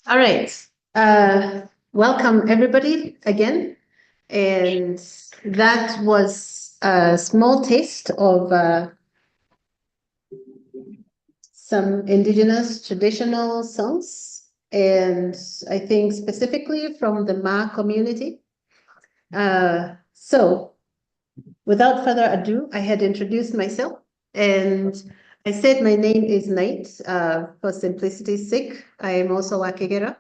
All right. Welcome everybody again. And that was a small taste of some Indigenous traditional songs, and I think specifically from the Ma community. So without further ado, I had introduced myself, and I said my name is Knight for simplicity's sake. I am also a Ffgg,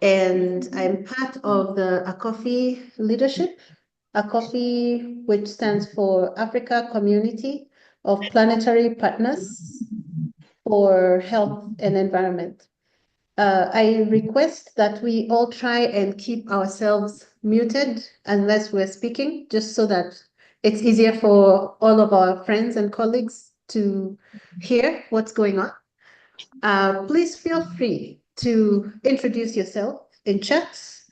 and I'm part of the Acopphe leadership. Acopphe, which stands for Africa Community of Planetary Partners for Health and Environment. I request that we all try and keep ourselves muted unless we're speaking, just so that it's easier for all of our friends and colleagues to hear what's going on. Please feel free to introduce yourself in chats.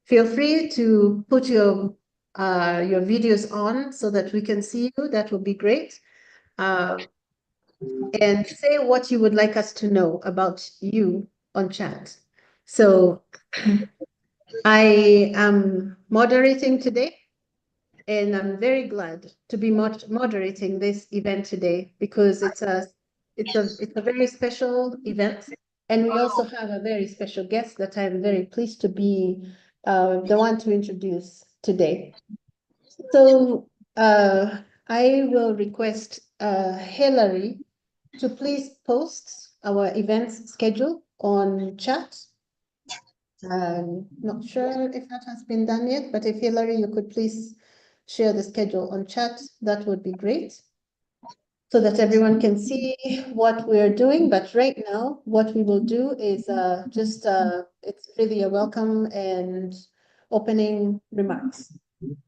Feel free to put your videos on so that we can see you. That would be great. And say what you would like us to know about you on chat. So I am moderating today, and I'm very glad to be moderating this event today because it's a very special event, and we also have a very special guest that I'm very pleased to be the one to introduce today. So I will request Hillary to please post our events schedule on chat. I'm not sure if that has been done yet, but if Hillary, you could please share the schedule on chat, that would be great, so that everyone can see what we're doing. But right now, what we will do is it's really a welcome and opening remarks.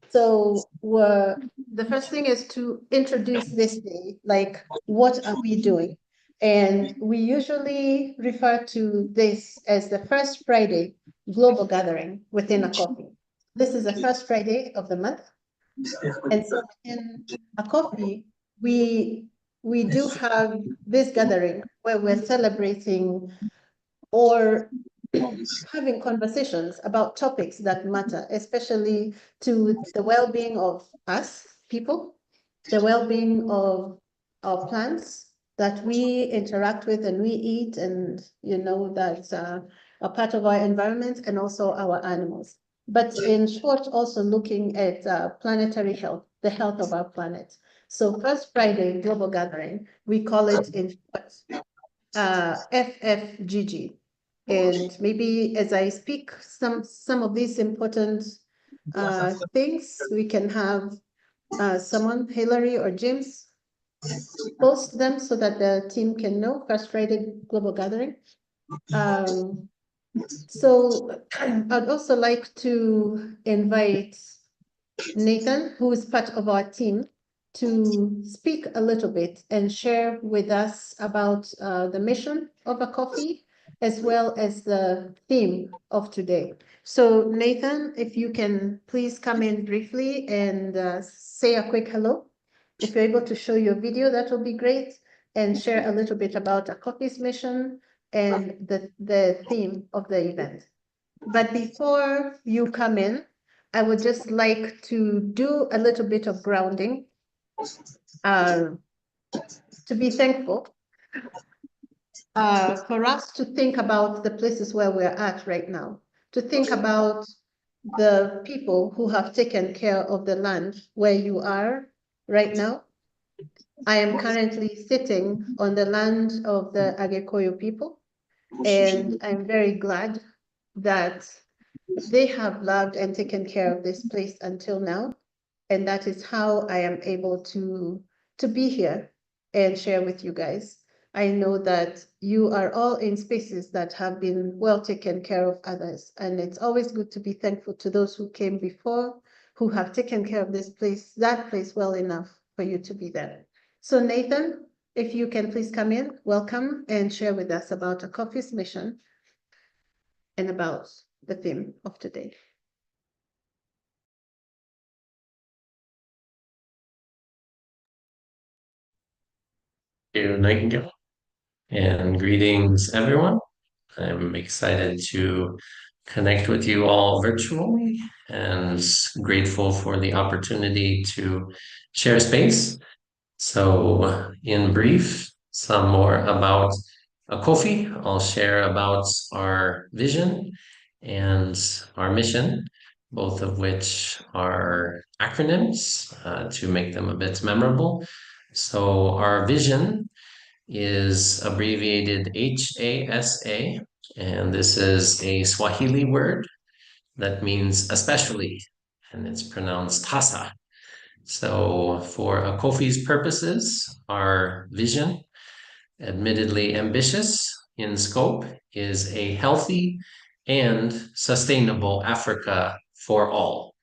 So the first thing is to introduce this day, like what are we doing? And we usually refer to this as the first Friday global gathering within Acopphe. This is the first Friday of the month. And so in Acopphe, we do have this gathering where we're celebrating or having conversations about topics that matter, especially to the well-being of us people, the well-being of our plants that we interact with and we eat, and that's a part of our environment, and also our animals. But in short, also looking at planetary health, the health of our planet. So First Friday Global Gathering, we call it in short Ffgg. And maybe as I speak some of these important things, we can have someone, Hillary or James, post them so that the team can know. First Friday Global Gathering. So I'd also like to invite Nathan, who is part of our team, to speak a little bit and share with us about the mission of Acopphe, as well as the theme of today. So Nathan, if you can please come in briefly and say a quick hello. If you're able to show your video, that will be great, and share a little bit about Acopphe's mission and the theme of the event. But before you come in, I would just like to do a little bit of grounding, to be thankful, for us to think about the places where we're at right now, to think about the people who have taken care of the land where you are right now. I am currently sitting on the land of the Agekoyo people, and I'm very glad that they have loved and taken care of this place until now. And that is how I am able to be here and share with you guys. I know that you are all in spaces that have been well taken care of others, and it's always good to be thankful to those who came before, who have taken care of this place, that place well enough for you to be there. So Nathan, if you can please come in, welcome, and share with us about Acopphe's mission and about the theme of today. Nightingale, and greetings, everyone. I'm excited to connect with you all virtually and grateful for the opportunity to share space. So, in brief, some more about Acopphe. I'll share about our vision and our mission, both of which are acronyms to make them a bit memorable. So, our vision is abbreviated HASA, and this is a Swahili word that means especially, and it's pronounced Hasa. So, for Acopphe's purposes, our vision, admittedly ambitious in scope, is a healthy and sustainable Africa for all.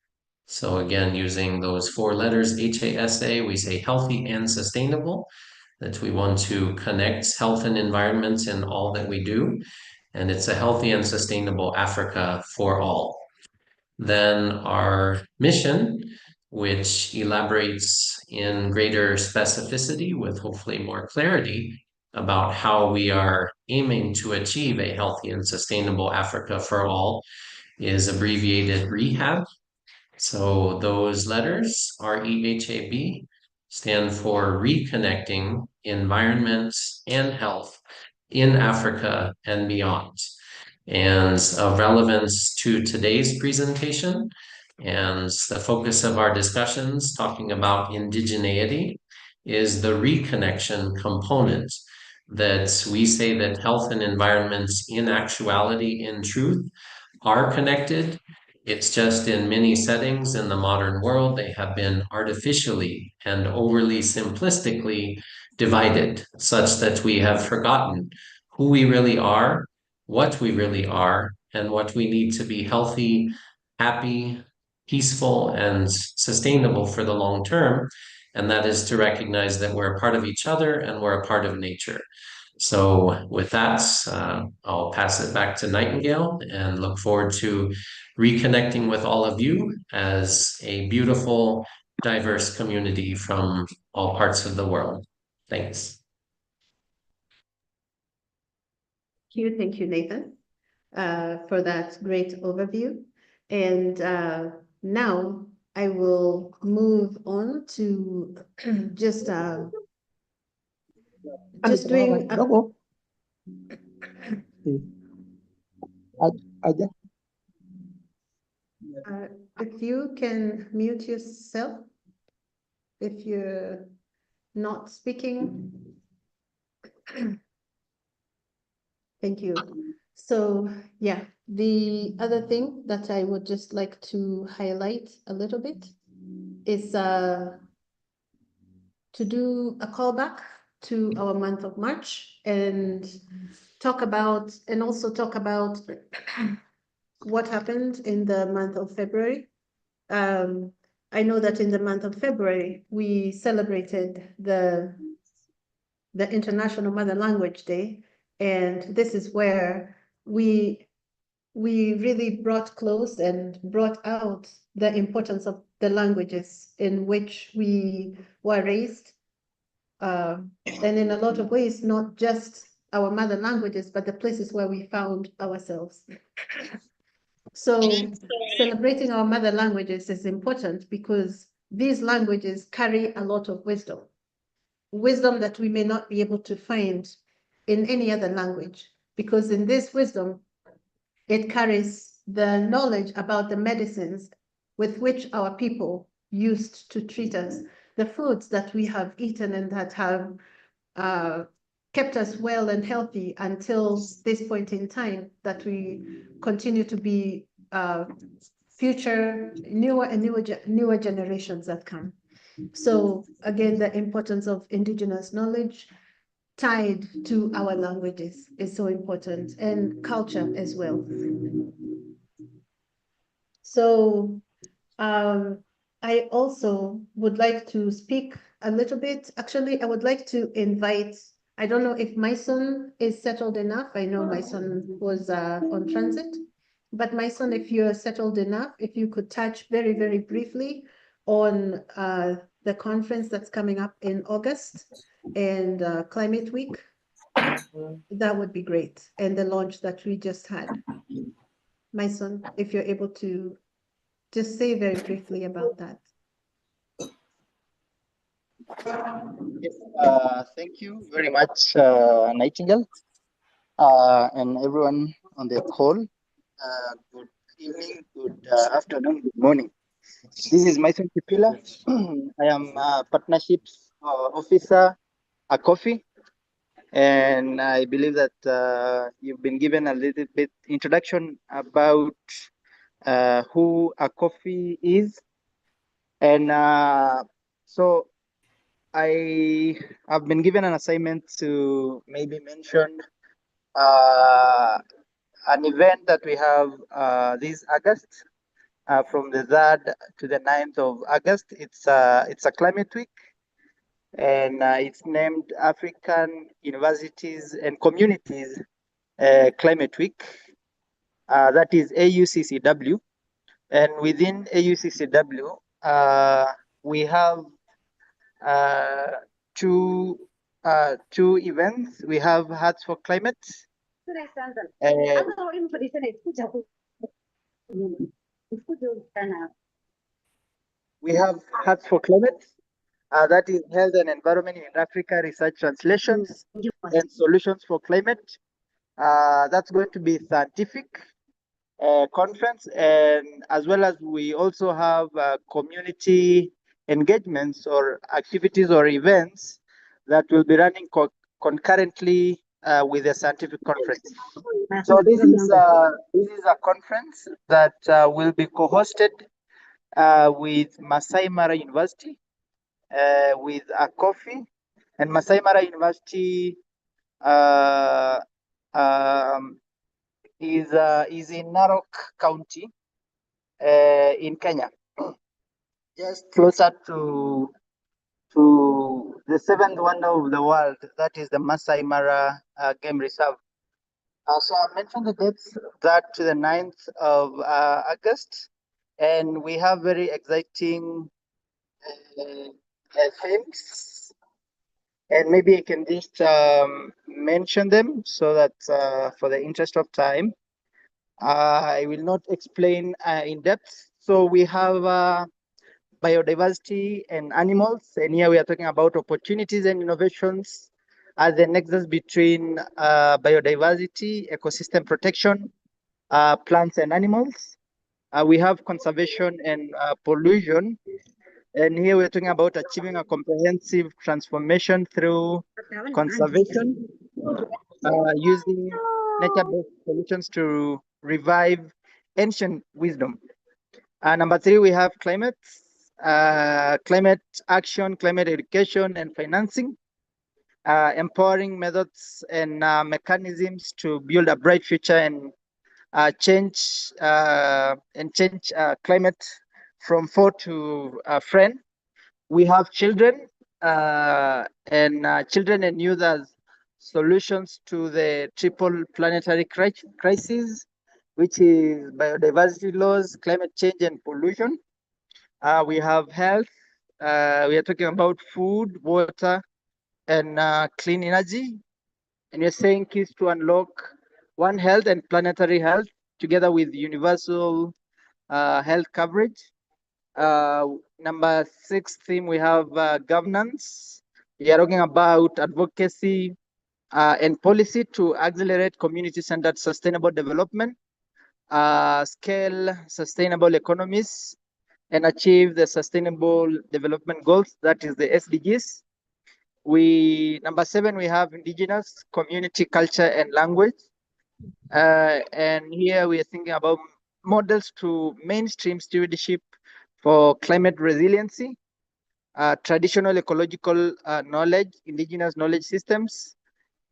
So, again, using those four letters HASA, we say healthy and sustainable, that we want to connect health and environment in all that we do. And it's a healthy and sustainable Africa for all. Then our mission, which elaborates in greater specificity with hopefully more clarity about how we are aiming to achieve a healthy and sustainable Africa for all, is abbreviated REHAB. So those letters, REHAB, stand for Reconnecting Environment and Health in Africa and Beyond. And of relevance to today's presentation and the focus of our discussions talking about indigeneity is the reconnection component, that we say that health and environment in actuality, in truth, are connected. It's just in many settings in the modern world, they have been artificially and overly simplistically divided, such that we have forgotten who we really are, what we really are, and what we need to be healthy, happy, peaceful, and sustainable for the long term. And that is to recognize that we're a part of each other and we're a part of nature. So with that, I'll pass it back to Nightingale and look forward to reconnecting with all of you as a beautiful, diverse community from all parts of the world. Thanks. Thank you, Nathan, for that great overview. And now I will move on to just doing if you can mute yourself if you're not speaking. Thank you. So yeah, the other thing that I would just like to highlight a little bit is to do a callback to our month of March and also talk about what happened in the month of February. I know that in the month of February, we celebrated the International Mother Language Day, and this is where we really brought close and brought out the importance of the languages in which we were raised. And in a lot of ways, not just our mother languages, but the places where we found ourselves. So celebrating our mother languages is important because these languages carry a lot of wisdom that we may not be able to find in any other language, because in this wisdom, it carries the knowledge about the medicines with which our people used to treat us, the foods that we have eaten and that have kept us well and healthy until this point in time, that we continue to be future newer and newer generations that come. So again, the importance of Indigenous knowledge tied to our languages is so important, and culture as well. So I also would like to speak a little bit. Actually, I would like to invite, I don't know if my son is settled enough. I know my son was on transit, but my son, if you're settled enough, if you could touch very, very briefly on the conference that's coming up in August and Climate Week, that would be great. And the launch that we just had. My son, if you're able to just say very briefly about that. Yes, thank you very much, Nightingale, and everyone on the call. Good evening, good afternoon, good morning. This is Mason Kipila. I am Partnerships Officer, Acopphe, and I believe that you've been given a little bit introduction about who Acopphe is, and so I have been given an assignment to maybe mention uh, an event that we have this August, from the 3rd to the 9th of August. It's a climate week, and it's named African Universities and Communities Climate Week. That is AUCCW, and within AUCCW, we have uh, two events. We have Hearts for Climate. We have Hearts for Climate. That is Health and Environment in Africa Research Translations and Solutions for Climate. That's going to be scientific conference, and as well as we also have community engagements or activities or events that will be running concurrently with the scientific conference. So this is a conference that will be co-hosted with Masai Mara University, with Acopphe, and Masai Mara University is in Narok County in Kenya, just closer to the seventh wonder of the world, that is the Masai Mara Game Reserve. So I mentioned the dates, that to the 9th of August, and we have very exciting themes, and maybe I can just mention them so that for the interest of time, I will not explain in depth. So we have biodiversity and animals, and here we are talking about opportunities and innovations as the nexus between biodiversity, ecosystem protection, plants and animals. We have conservation and pollution, and here we're talking about achieving a comprehensive transformation through conservation, using nature-based solutions to revive ancient wisdom. Number 3, we have climate action, climate education and financing, empowering methods and mechanisms to build a bright future and change climate from foe to friend. We have children and youth as solutions to the triple planetary crisis, which is biodiversity loss, climate change, and pollution. We have health. We are talking about food, water, and clean energy. And we're saying keys to unlock One Health and planetary health, together with universal health coverage. Number 6 theme, we have governance. We are talking about advocacy and policy to accelerate community-centered sustainable development. scale sustainable economies, and achieve the Sustainable Development Goals, that is the SDGs. Number 7, we have Indigenous community, culture, and language. And here we are thinking about models to mainstream stewardship for climate resiliency, traditional ecological knowledge, indigenous knowledge systems,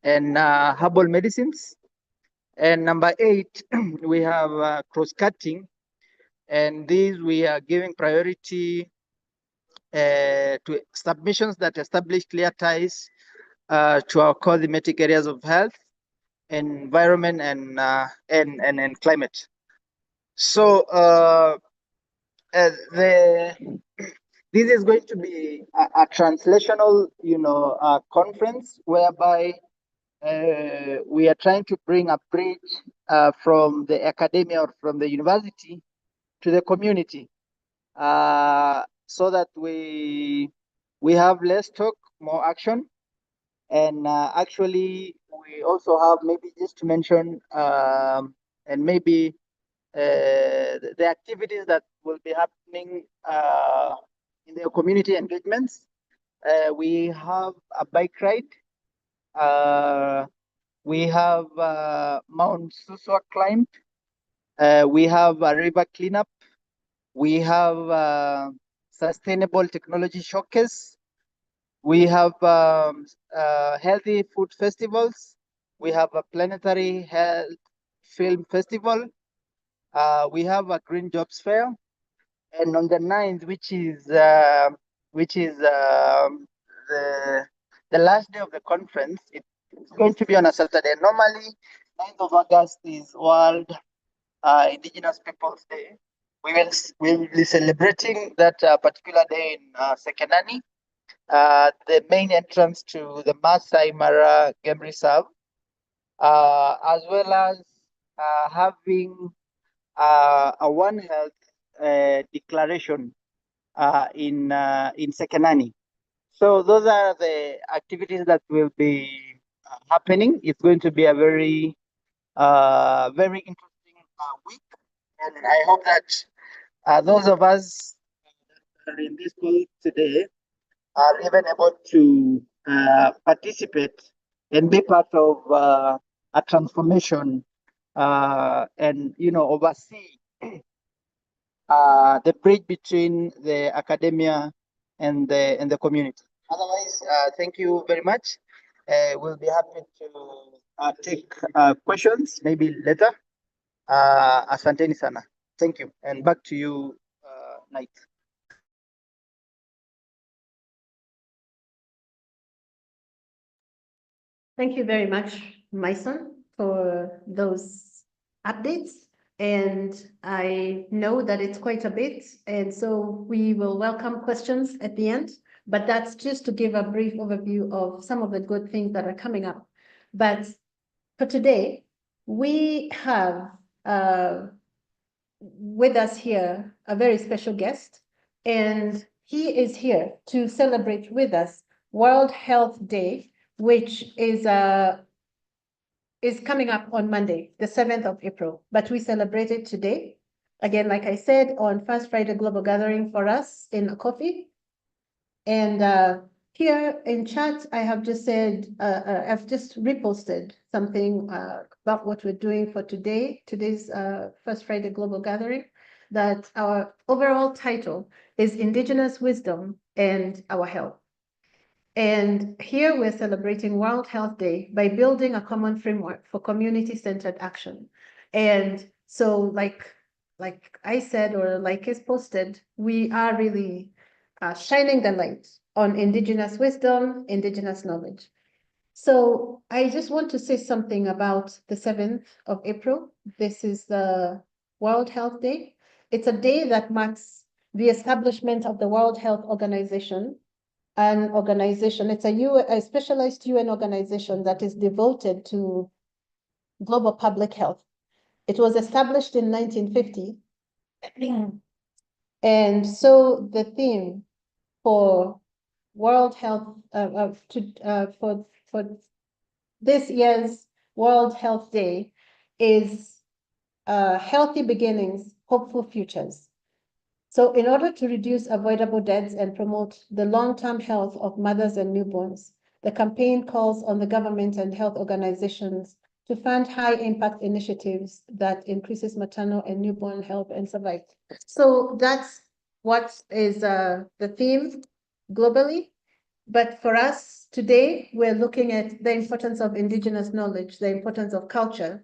and herbal medicines. And number 8, we have cross-cutting, and these we are giving priority to submissions that establish clear ties to our core thematic areas of health, environment, and climate. So this is going to be a translational, conference whereby we are trying to bring a bridge from the academia or from the university to the community, so that we have less talk, more action. And actually, we also have, maybe just to mention, and maybe the activities that will be happening in the community engagements. We have a bike ride. We have Mount Suswa climb. We have a river cleanup. We have sustainable technology showcase. We have healthy food festivals. We have a planetary health film festival. We have a green jobs fair. And on the 9th, which is the last day of the conference, it's going to be on a Saturday. Normally, 9th of August is World Indigenous Peoples Day. We will be celebrating that particular day in Sekenani, the main entrance to the Masai Mara Game Reserve, as well as having a One Health declaration in Sekenani. So those are the activities that will be happening. It's going to be a very interesting week, and I hope that those of us that are in this call today are even able to participate and be part of a transformation, and oversee the bridge between the academia and the community. Otherwise, thank you very much. We'll be happy to take questions maybe later. Asanteni sana. Thank you. And back to you, Knight. Thank you very much, Mason, for those updates. And I know that it's quite a bit, and so we will welcome questions at the end, but that's just to give a brief overview of some of the good things that are coming up. But for today, we have with us here a very special guest, and he is here to celebrate with us World Health Day, which is coming up on Monday, the 7th of April, but we celebrate it today. Again, like I said, on First Friday Global Gathering for us in Acopphe. And here in chat, I have just said, I've just reposted something about what we're doing for today's First Friday Global Gathering, that our overall title is Indigenous Wisdom and Our Health. And here we're celebrating World Health Day by building a common framework for community-centered action. And so like I said, or like is posted, we are really shining the light on Indigenous wisdom, Indigenous knowledge. So I just want to say something about the 7th of April. This is the World Health Day. It's a day that marks the establishment of the World Health Organization, an organization. It's a specialized UN organization that is devoted to global public health. It was established in 1950. And so the theme for World Health, for this year's World Health Day is healthy beginnings, hopeful futures. So in order to reduce avoidable deaths and promote the long-term health of mothers and newborns, the campaign calls on the government and health organizations to fund high-impact initiatives that increases maternal and newborn health and survival. So that's what is the theme globally. But for us today, we're looking at the importance of Indigenous knowledge, the importance of culture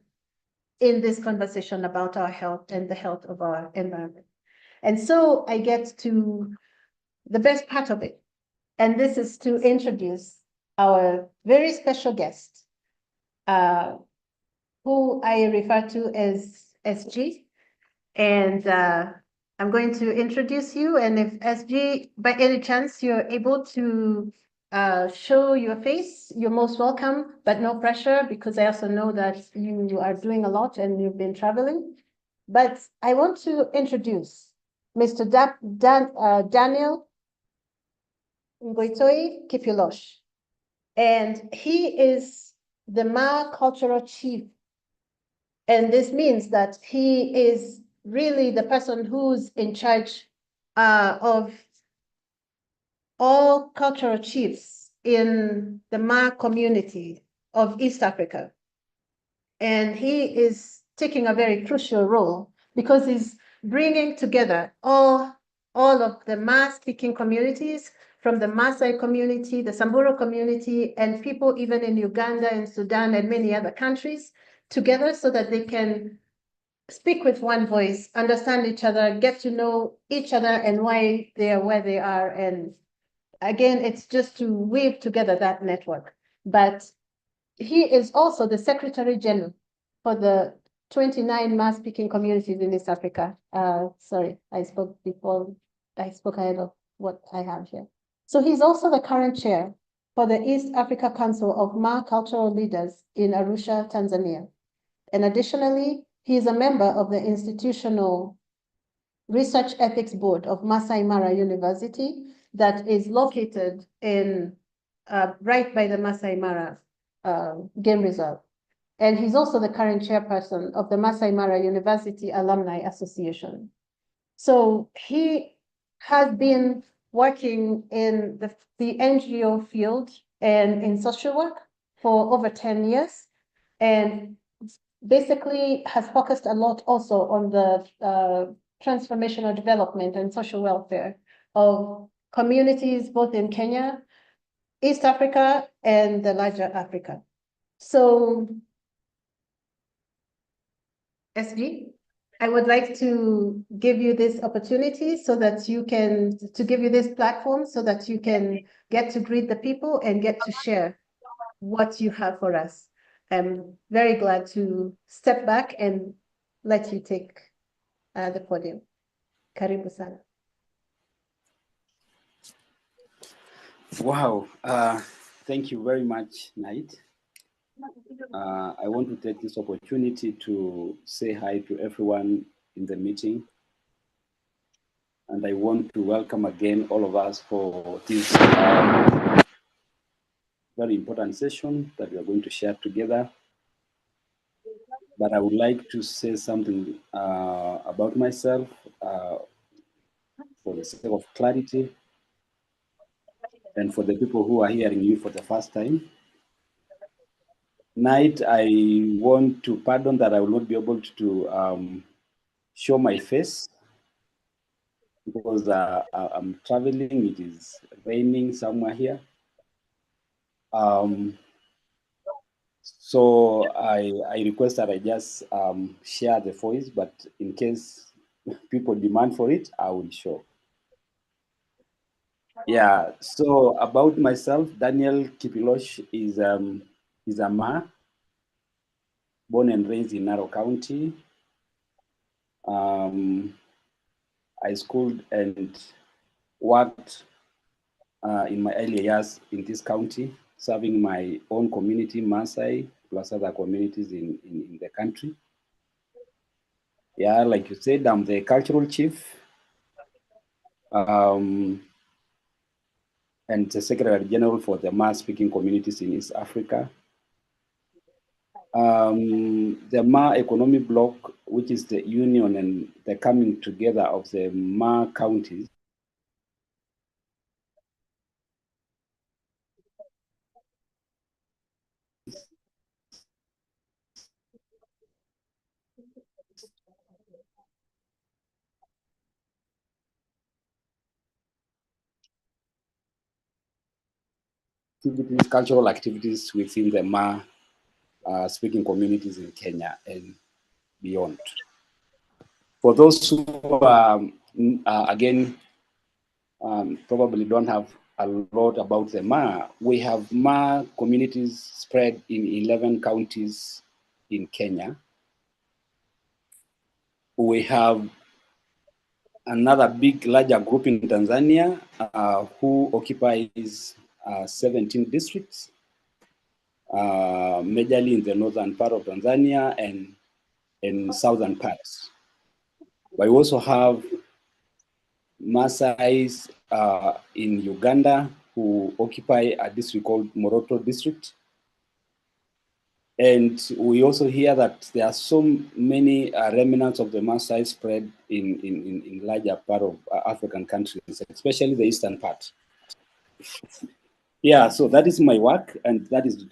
in this conversation about our health and the health of our environment. And so I get to the best part of it. And this is to introduce our very special guest, who I refer to as SG. And I'm going to introduce you. And if SG, by any chance, you're able to show your face, you're most welcome, but no pressure, because I also know that you are doing a lot and you've been traveling. But I want to introduce Mr. Daniel Ngoitoi Kipilosh. And he is the Ma cultural chief. And this means that he is really the person who's in charge of all cultural chiefs in the Ma community of East Africa. And he is taking a very crucial role because he's bringing together all of the Ma-speaking communities, from the Maasai community, the Samburu community, and people even in Uganda and Sudan and many other countries together so that they can speak with one voice, understand each other, get to know each other and why they are where they are. And again, it's just to weave together that network. But he is also the Secretary General for the 29 Ma-speaking communities in East Africa. Sorry, I spoke ahead of what I have here. So he's also the current chair for the East Africa Council of Ma Cultural Leaders in Arusha, Tanzania. And additionally, he is a member of the Institutional Research Ethics Board of Masai Mara University that is located in right by the Masai Mara game reserve. And he's also the current chairperson of the Masai Mara University Alumni Association. So he has been working in the NGO field and in social work for over 10 years, and basically has focused a lot also on the transformational development and social welfare of communities both in Kenya, East Africa, and the larger Africa. So, SG, I would like to give you this opportunity so that you can, to give you this platform so that you can get to greet the people and get to share what you have for us. I'm very glad to step back and let you take the podium. Karibu sana. Wow, thank you very much, Knight. I want to take this opportunity to say hi to everyone in the meeting. And I want to welcome again all of us for this very important session that we are going to share together. But I would like to say something about myself for the sake of clarity and for the people who are hearing you for the first time. Knight, I want to pardon that I will not be able to show my face because I'm traveling. It is raining somewhere here. So I request that I just share the voice, but in case people demand for it, I will show. Yeah, so about myself, Daniel Kipilosh is a Ma, born and raised in Narok County. I schooled and worked in my early years in this county, serving my own community, Maasai, plus other communities in the country. Yeah, like you said, I'm the cultural chief and the Secretary General for the Ma-speaking communities in East Africa. The Ma Economic Bloc, which is the union and the coming together of the Ma counties, cultural activities within the Ma speaking communities in Kenya and beyond. For those who again probably don't have a lot about the Ma, we have Ma communities spread in 11 counties in Kenya. We have another big, larger group in Tanzania who occupies 17 districts, majorly in the northern part of Tanzania and in southern parts. We also have Maasais in Uganda who occupy a district called Moroto district. And we also hear that there are so many remnants of the Maasai spread in larger part of African countries, especially the eastern part. Yeah, so that is my work, and that is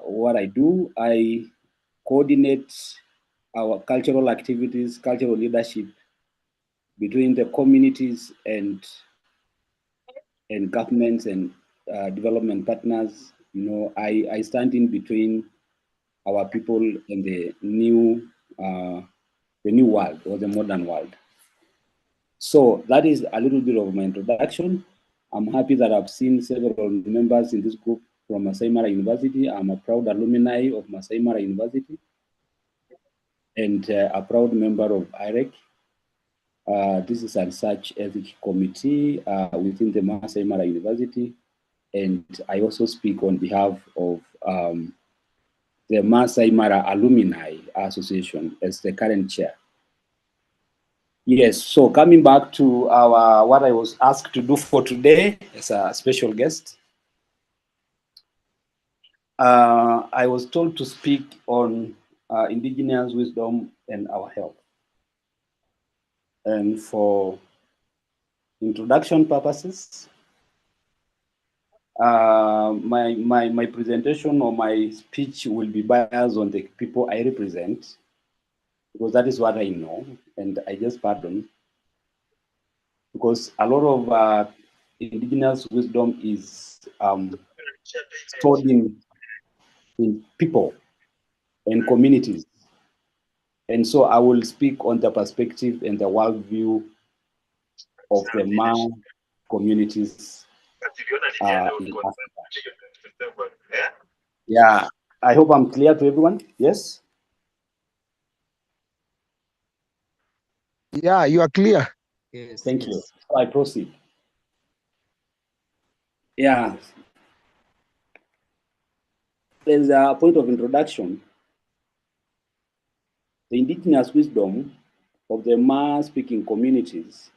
what I do. I coordinate our cultural activities, cultural leadership between the communities and governments and development partners. You know, I stand in between our people and the new world or the modern world. So that is a little bit of my introduction. I'm happy that I've seen several members in this group from Masai Mara University. I'm a proud alumni of Masai Mara University and a proud member of IREC. This is a research ethics committee within the Masai Mara University. And I also speak on behalf of the Masai Mara Alumni Association as the current chair. Yes, so coming back to what I was asked to do for today as a special guest, I was told to speak on indigenous wisdom and our health. And for introduction purposes, my presentation or my speech will be biased on the people I represent, because that is what I know, and I just pardon, because a lot of indigenous wisdom is stored in people and communities. And so I will speak on the perspective and the worldview of the Ma communities in Africa. Yeah, I hope I'm clear to everyone. Yes? Yeah, you are clear. Yes. Thank you. So I proceed. Yeah. There's a point of introduction. The indigenous wisdom of the Ma speaking communities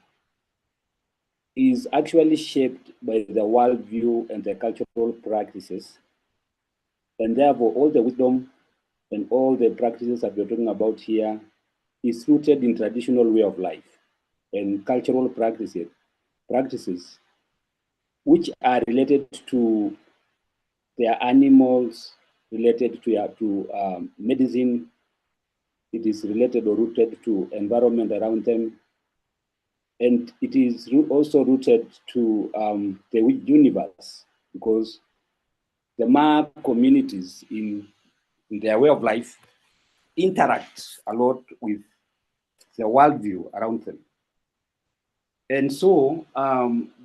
is actually shaped by the worldview and the cultural practices. And therefore, all the wisdom and all the practices that we're talking about here is rooted in traditional way of life and cultural practices which are related to their animals, related to medicine. It is related or rooted to environment around them. And it is also rooted to the universe, because the Ma communities in their way of life interact a lot with the worldview around them. And so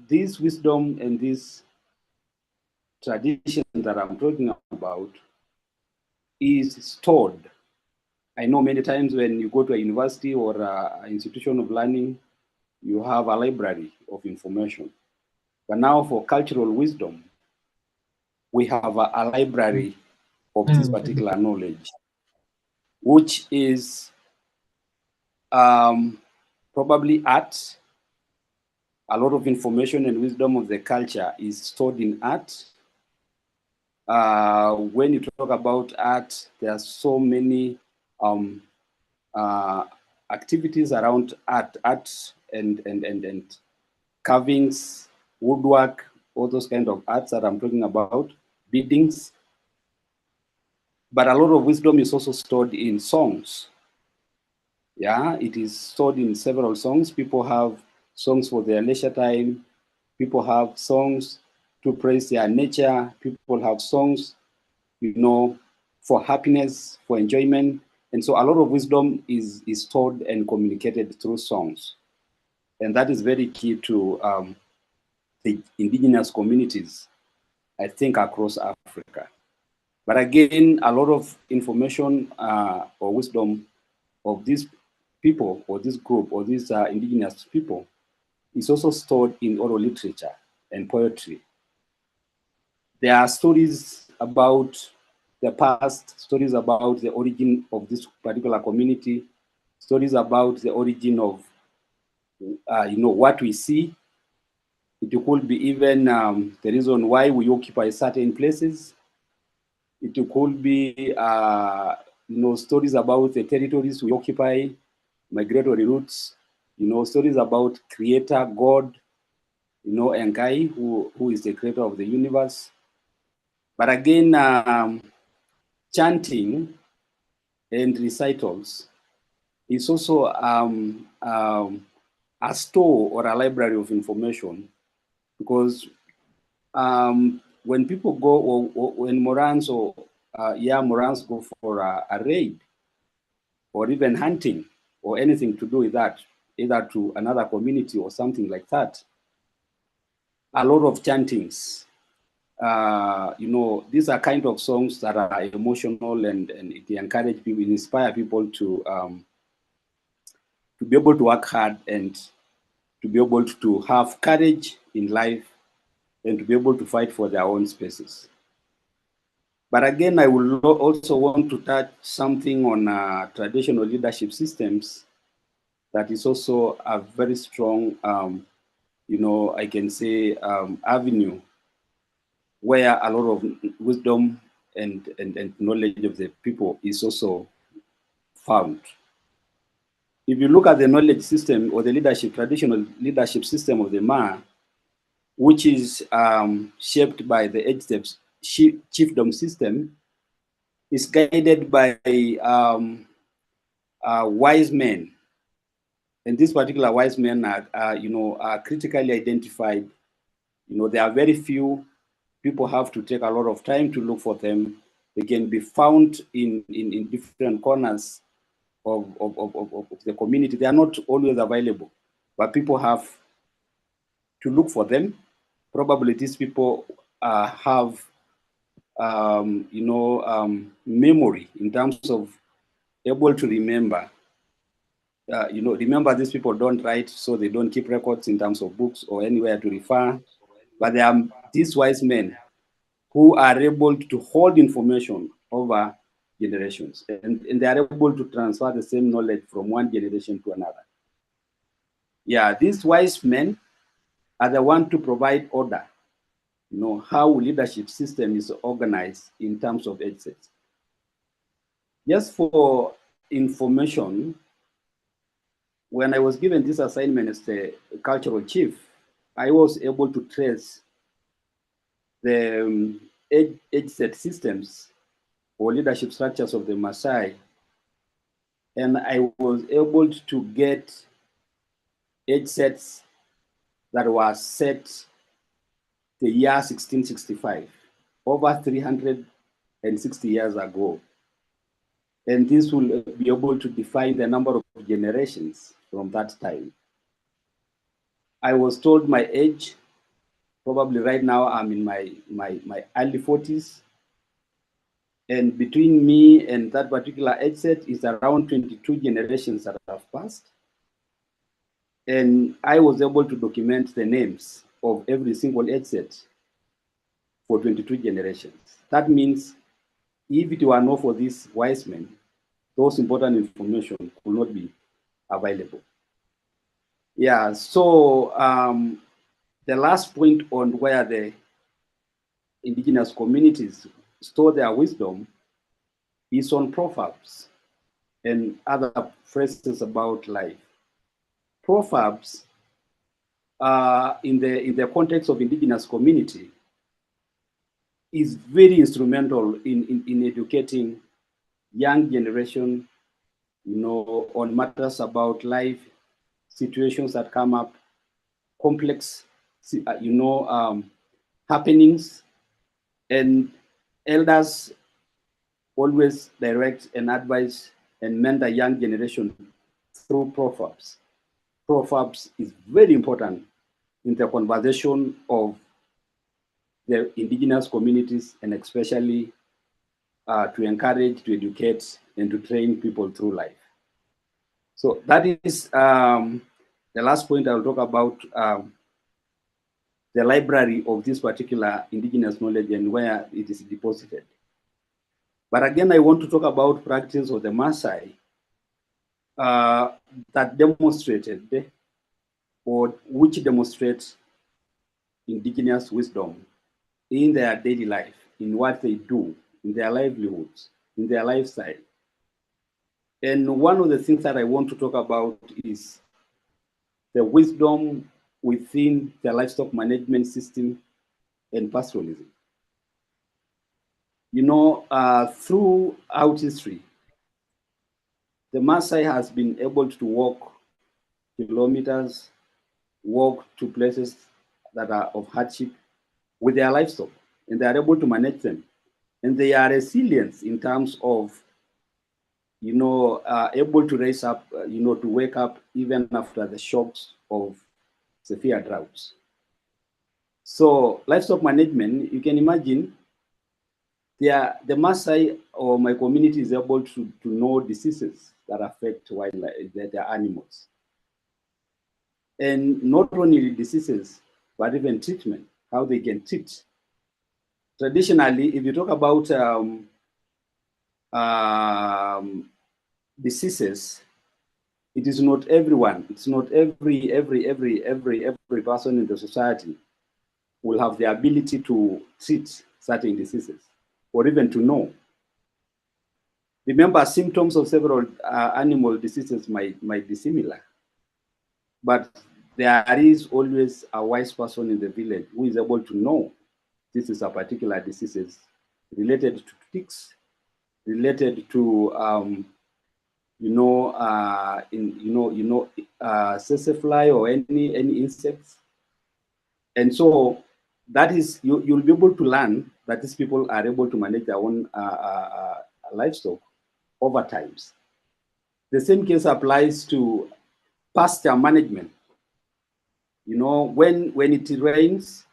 this wisdom and this tradition that I'm talking about is stored. I know many times when you go to a university or an institution of learning, you have a library of information. But now for cultural wisdom, we have a library of this particular knowledge, which is probably art. A lot of information and wisdom of the culture is stored in art. when you talk about art, there are so many activities around art and carvings, woodwork, all those kind of arts that I'm talking about, beadings. But a lot of wisdom is also stored in songs. Yeah, it is stored in several songs. People have songs for their leisure time. People have songs to praise their nature. People have songs, you know, for happiness, for enjoyment. And so a lot of wisdom is stored and communicated through songs. And that is very key to the indigenous communities, I think, across Africa. But again, a lot of information or wisdom of these people or this group or these indigenous people is also stored in oral literature and poetry. There are stories about the past, stories about the origin of this particular community, stories about the origin of what we see. It could be even the reason why we occupy certain places. It could be stories about the territories we occupy, migratory routes, stories about creator, God, Enkai, who is the creator of the universe. But again, chanting and recitals is also a store or a library of information, because when people go, or when Morans or Morans go for a raid, or even hunting, or anything to do with that, either to another community or something like that, a lot of chantings. These are kind of songs that are emotional and it encourage people, inspire people to be able to work hard and to be able to have courage in life and to be able to fight for their own spaces. But again, I will also want to touch something on traditional leadership systems that is also a very strong, I can say, avenue where a lot of wisdom and knowledge of the people is also found. If you look at the knowledge system or the traditional leadership system of the Ma, which is shaped by the chiefdom system, is guided by wise men. And these particular wise men are critically identified. There are very few. People have to take a lot of time to look for them. They can be found in different corners of the community. They are not always available, but people have to look for them. Probably these people have, memory in terms of able to remember. Remember, these people don't write, so they don't keep records in terms of books or anywhere to refer. But there are these wise men who are able to hold information over generations, and they are able to transfer the same knowledge from one generation to another. Yeah, these wise men are the ones to provide order, how leadership system is organized in terms of age sets. Just for information, when I was given this assignment as the cultural chief, I was able to trace the age set systems or leadership structures of the Maasai, and I was able to get age sets that were set the year 1665, over 360 years ago. And this will be able to define the number of generations from that time. I was told my age, probably right now I'm in my early 40s. And between me and that particular age set is around 22 generations that have passed. And I was able to document the names of every single age set for 22 generations. That means if it were not for these wise men, those important information could not be available. Yeah, so the last point on where the indigenous communities store their wisdom is on proverbs and other phrases about life. Proverbs, in the context of indigenous community, is very instrumental in educating young generation, on matters about life, situations that come up, complex, happenings, and elders always direct and advise and mentor young generation through proverbs. Proverbs is very important in the conversation of the indigenous communities, and especially to encourage, to educate, and to train people through life. So that is the last point I'll talk about, the library of this particular indigenous knowledge and where it is deposited. But again, I want to talk about practice of the Maasai that demonstrated, or which demonstrates indigenous wisdom in their daily life, in what they do, in their livelihoods, in their lifestyle. And one of the things that I want to talk about is the wisdom within the livestock management system and pastoralism. Throughout history, the Maasai has been able to walk kilometers, walk to places that are of hardship with their livestock, and they are able to manage them. And they are resilient in terms of, able to raise up, to wake up even after the shocks of severe droughts. So livestock management, you can imagine, the Maasai or my community is able to know diseases that affect wildlife, their animals. And not only diseases, but even treatment, how they can treat. Traditionally, if you talk about diseases, it is not everyone. It's not every person in the society will have the ability to treat certain diseases, or even to know. Remember, symptoms of several animal diseases might be similar, but there is always a wise person in the village who is able to know this is a particular disease related to ticks, related to fly or any insects. And so that is, you'll be able to learn that these people are able to manage their own livestock over times. The same case applies to pasture management. When it rains,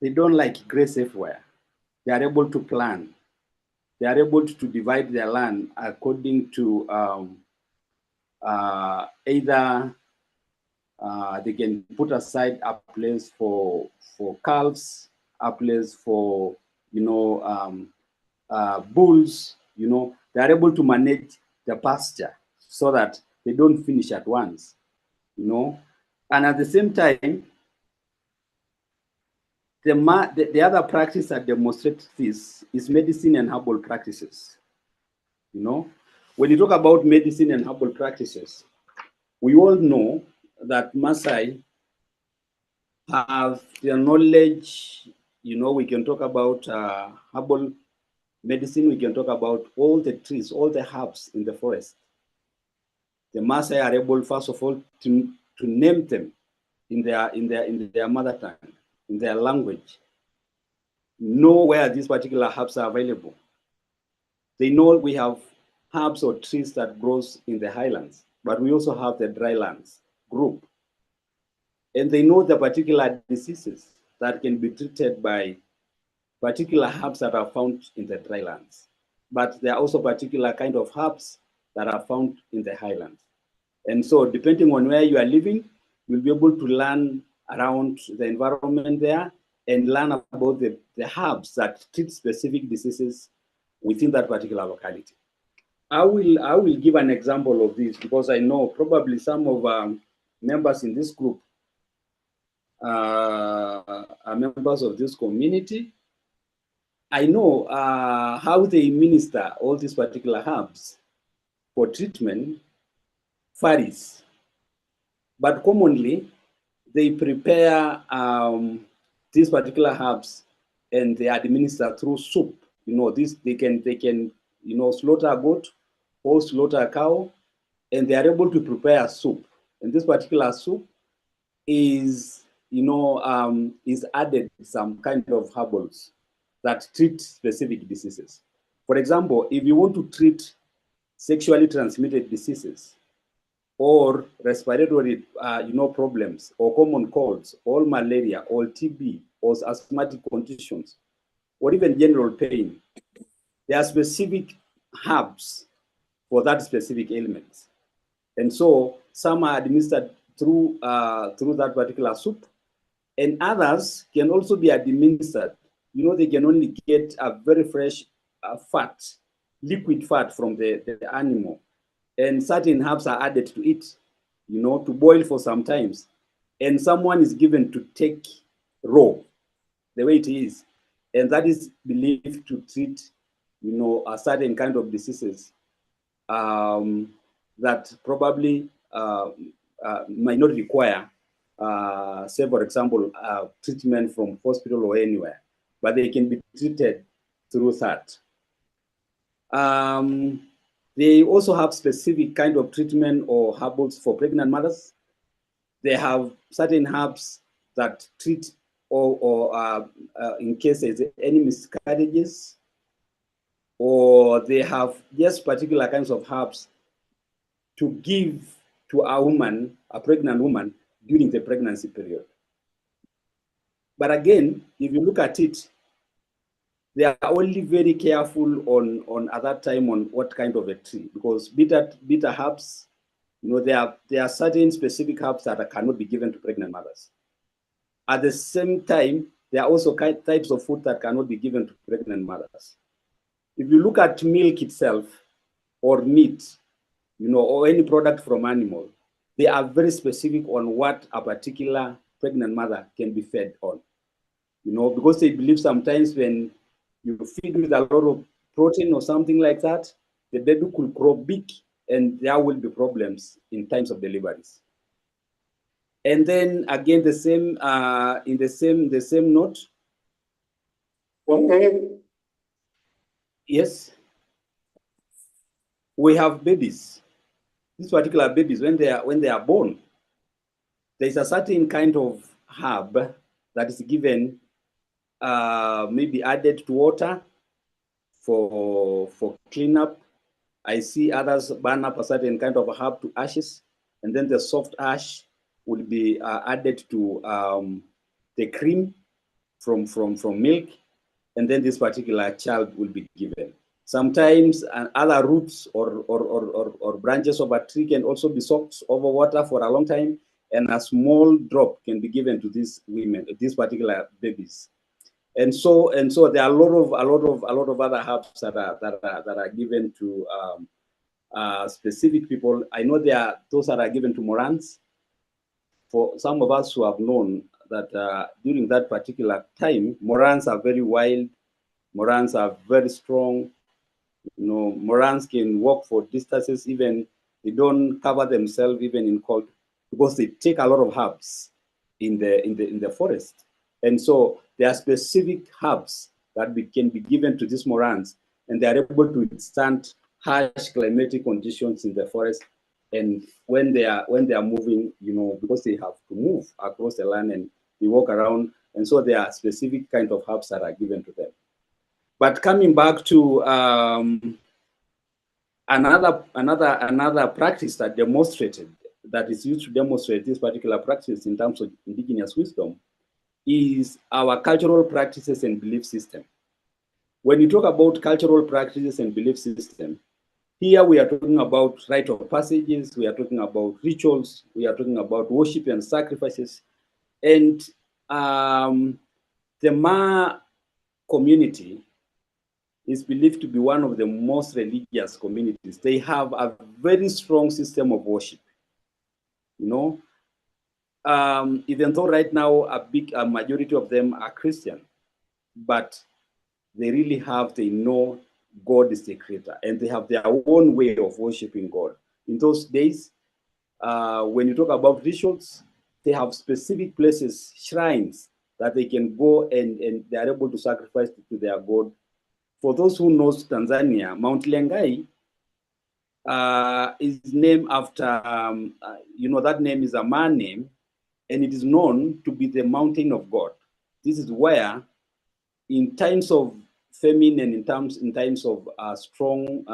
they don't like graze everywhere. They are able to plan. They are able to divide their land according to either they can put aside a place for calves, a place for bulls. They are able to manage the pasture so that they don't finish at once. And at the same time, the other practice that demonstrates this is medicine and herbal practices. When you talk about medicine and herbal practices, we all know that Maasai have their knowledge. We can talk about herbal medicine. We can talk about all the trees, all the herbs in the forest. The Maasai are able, first of all, to name them in their mother tongue, in their language. Know where these particular herbs are available. They know we have herbs or trees that grows in the highlands, but we also have the drylands group. And they know the particular diseases that can be treated by particular herbs that are found in the drylands. But there are also particular kind of herbs that are found in the highlands. And so depending on where you are living, you'll be able to learn around the environment there and learn about the herbs that treat specific diseases within that particular locality. I will give an example of this because I know probably some of members in this group are members of this community. I know how they minister all these particular herbs for treatment varies, but commonly they prepare these particular herbs and they administer through soup. You know, this they can slaughter a goat or slaughter a cow, and they are able to prepare a soup. And this particular soup is is added some kind of herbals that treat specific diseases. For example, if you want to treat sexually transmitted diseases or respiratory problems or common colds or malaria or TB or asthmatic conditions or even general pain, there are specific herbs for that specific ailments. And so some are administered through that particular soup, and others can also be administered. You know, they can only get a very fresh fat, liquid fat from the animal, and certain herbs are added to it, you know, to boil for some times, and someone is given to take raw, the way it is, and that is believed to treat, you know, a certain kind of diseases that probably might not require, say, for example, treatment from hospital or anywhere, but they can be treated through that. They also have specific kind of treatment or herbals for pregnant mothers. They have certain herbs that treat or in case there's any miscarriages, or they have just particular kinds of herbs to give to a woman, a pregnant woman, during the pregnancy period. But again, if you look at it, they are only very careful on at that time on what kind of a tree, because bitter herbs, you know, there are certain specific herbs that cannot be given to pregnant mothers. At the same time, there are also types of food that cannot be given to pregnant mothers. If you look at milk itself or meat, you know, or any product from animal, they are very specific on what a particular pregnant mother can be fed on. You know, because they believe sometimes when you feed with a lot of protein or something like that, the baby could grow big and there will be problems in times of deliveries. And then again, the same in the same note. Yes, we have babies. These particular babies, when they are born, there is a certain kind of herb that is given, maybe added to water for cleanup. I see others burn up a certain kind of herb to ashes, and then the soft ash will be added to the cream from milk, and then this particular child will be given. Sometimes other roots or branches of a tree can also be soaked over water for a long time, and a small drop can be given to these women, these particular babies. And so there are a lot of other herbs that are given to specific people. I know there are those that are given to Morans. For some of us who have known that during that particular time, Morans are very wild, Morans are very strong. You know, Morans can walk for distances, even they don't cover themselves even in cold, because they take a lot of herbs in the forest. And so there are specific herbs that can be given to these Morans, and they are able to withstand harsh climatic conditions in the forest. And when they are moving, you know, because they have to move across the land and they walk around, and so there are specific kind of herbs that are given to them. But coming back to another practice that demonstrated, that is used to demonstrate this particular practice in terms of indigenous wisdom, is our cultural practices and belief system. When you talk about cultural practices and belief system, here we are talking about rite of passages, we are talking about rituals, we are talking about worship and sacrifices. And the Ma community is believed to be one of the most religious communities. They have a very strong system of worship. You know, even though right now a majority of them are Christian, but they really they know God is the creator, and they have their own way of worshiping God. In those days, when you talk about rituals, they have specific places, shrines that they can go and they are able to sacrifice to their God. For those who knows Tanzania, Mount Lengai is named after, that name is a man name, and it is known to be the mountain of God. This is where, in times of famine and in times of strong,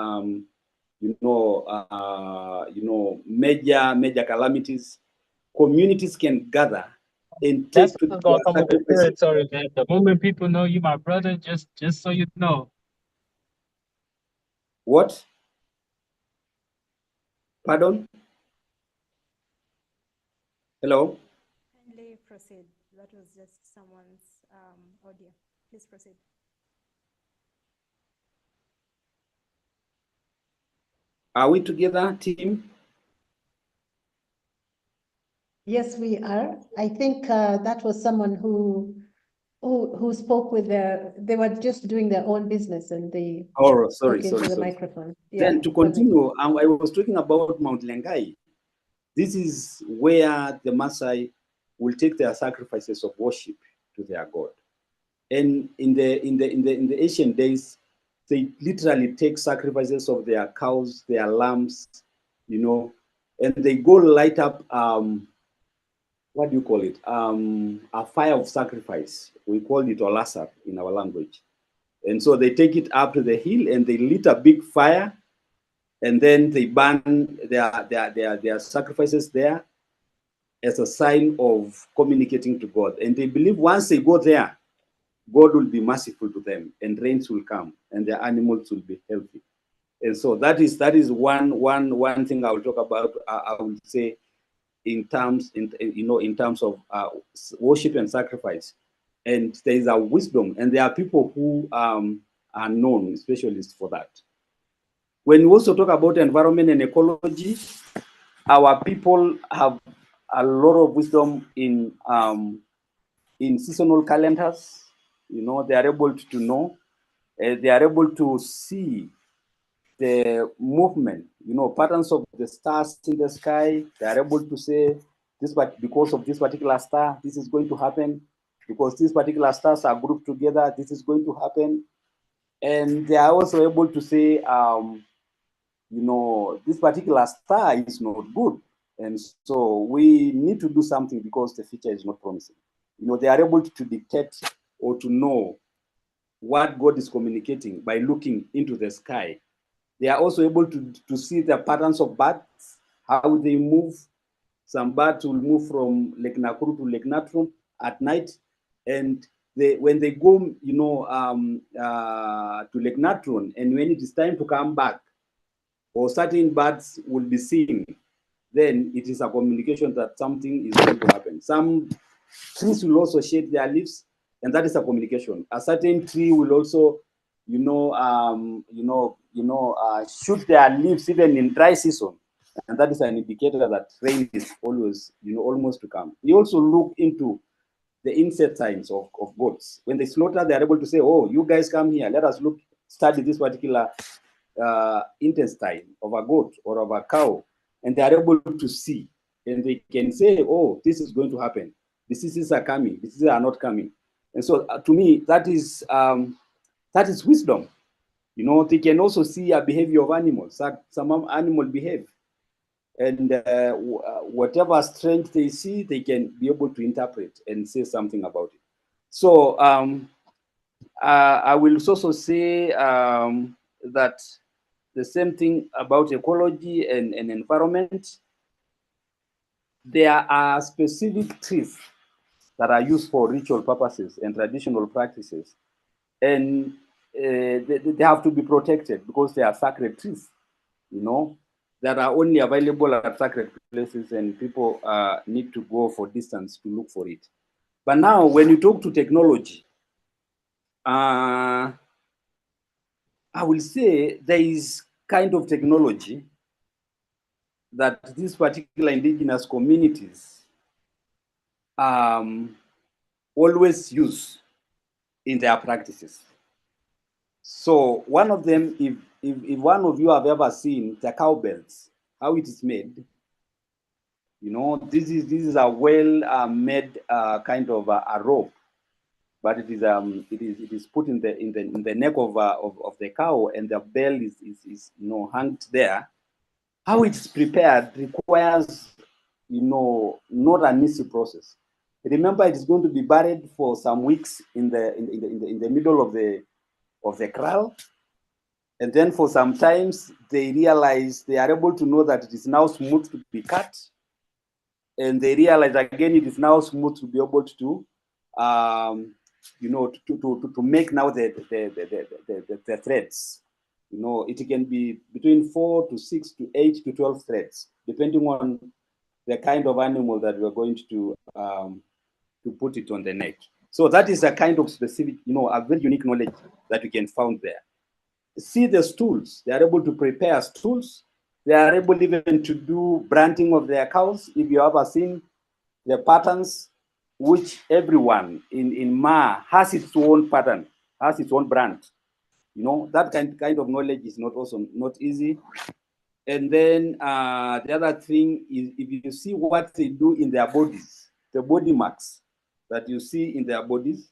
major calamities, communities can gather and That's take to what's their gonna come with the sacrifices. territory, man. The moment people know you my brother, just so you know. What? Pardon? Hello? Kindly proceed. That was just someone's audio. Please proceed. Are we together, team? Yes, we are. I think that was someone who spoke with they were just doing their own business and they Oh, spoke sorry. into the microphone. Yeah. Then to continue, I was talking about Mount Lengai. This is where the Maasai will take their sacrifices of worship to their God. And in the ancient days, they literally take sacrifices of their cows, their lambs, and they go light up what do you call it? A fire of sacrifice. We call it olasar in our language. And so they take it up to the hill and they lit a big fire, and then they burn their sacrifices there as a sign of communicating to God. And they believe once they go there, God will be merciful to them, and rains will come, and their animals will be healthy. And so that is one thing I will talk about. I will say in terms of worship and sacrifice. And there is a wisdom, and there are people who are known specialists for that. When we also talk about environment and ecology, our people have a lot of wisdom in seasonal calendars. They are able to know, they are able to see the movement, patterns of the stars in the sky. They are able to say this, but because of this particular star, this is going to happen. Because these particular stars are grouped together, this is going to happen. And they are also able to say, this particular star is not good. And so we need to do something because the future is not promising. They are able to detect or to know what God is communicating by looking into the sky. They are also able to see the patterns of birds, how they move. Some birds will move from Lake Nakuru to Lake Natron at night. And when they go, to Lake Natron, and when it is time to come back, or certain birds will be seen, then it is a communication that something is going to happen. Some trees will also shed their leaves, and that is a communication. A certain tree will also, shoot their leaves even in dry season, and that is an indicator that rain is always, almost to come. We also look into the inset signs of goats. When they slaughter, they are able to say, "Oh, you guys come here. Let us study this particular intestine of a goat or of a cow," and they are able to see, and they can say, "Oh, this is going to happen. Diseases are coming. Diseases are not coming." And so, to me, that is wisdom. They can also see a behavior of animals. Some animal behave, and whatever strength they see, they can be able to interpret and say something about it. So I will also say that the same thing about ecology and environment. There are specific trees that are used for ritual purposes and traditional practices, and they have to be protected because they are sacred trees, that are only available at sacred places, and people need to go for distance to look for it. But now, when you talk to technology, I will say there is kind of technology that these particular indigenous communities always use in their practices. So one of them, if one of you have ever seen the cowbells, how it is made, you know, this is a well made kind of a rope, but it is put in the neck of the cow, and the bell is you know, hanged there. How it's prepared requires, you know, not an easy process. Remember, it is going to be buried for some weeks in the middle of the kraal, and then for some times they realize, they are able to know that it is now smooth to be cut, and they realize again it is now smooth to be able to you know, to make now the threads. You know, it can be between 4 to 6 to 8 to 12 threads, depending on the kind of animal that we are going to put it on the neck. So that is a kind of specific, you know, a very unique knowledge that you can find there. See the stools, they are able to prepare stools. They are able even to do branding of their cows. If you ever seen the patterns, which everyone in Ma has its own pattern, has its own brand. You know, that kind of knowledge is not also not easy. And then the other thing is, if you see what they do in their bodies, the body marks that you see in their bodies,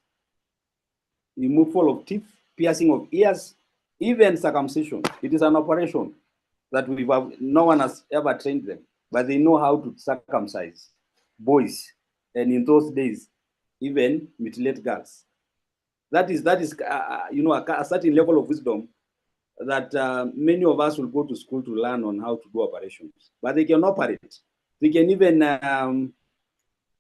removal of teeth, piercing of ears, even circumcision. It is an operation that no one has ever trained them, but they know how to circumcise boys, and in those days, even mutilate girls. That is you know, a certain level of wisdom that many of us will go to school to learn on how to do operations, but they can operate. They can even,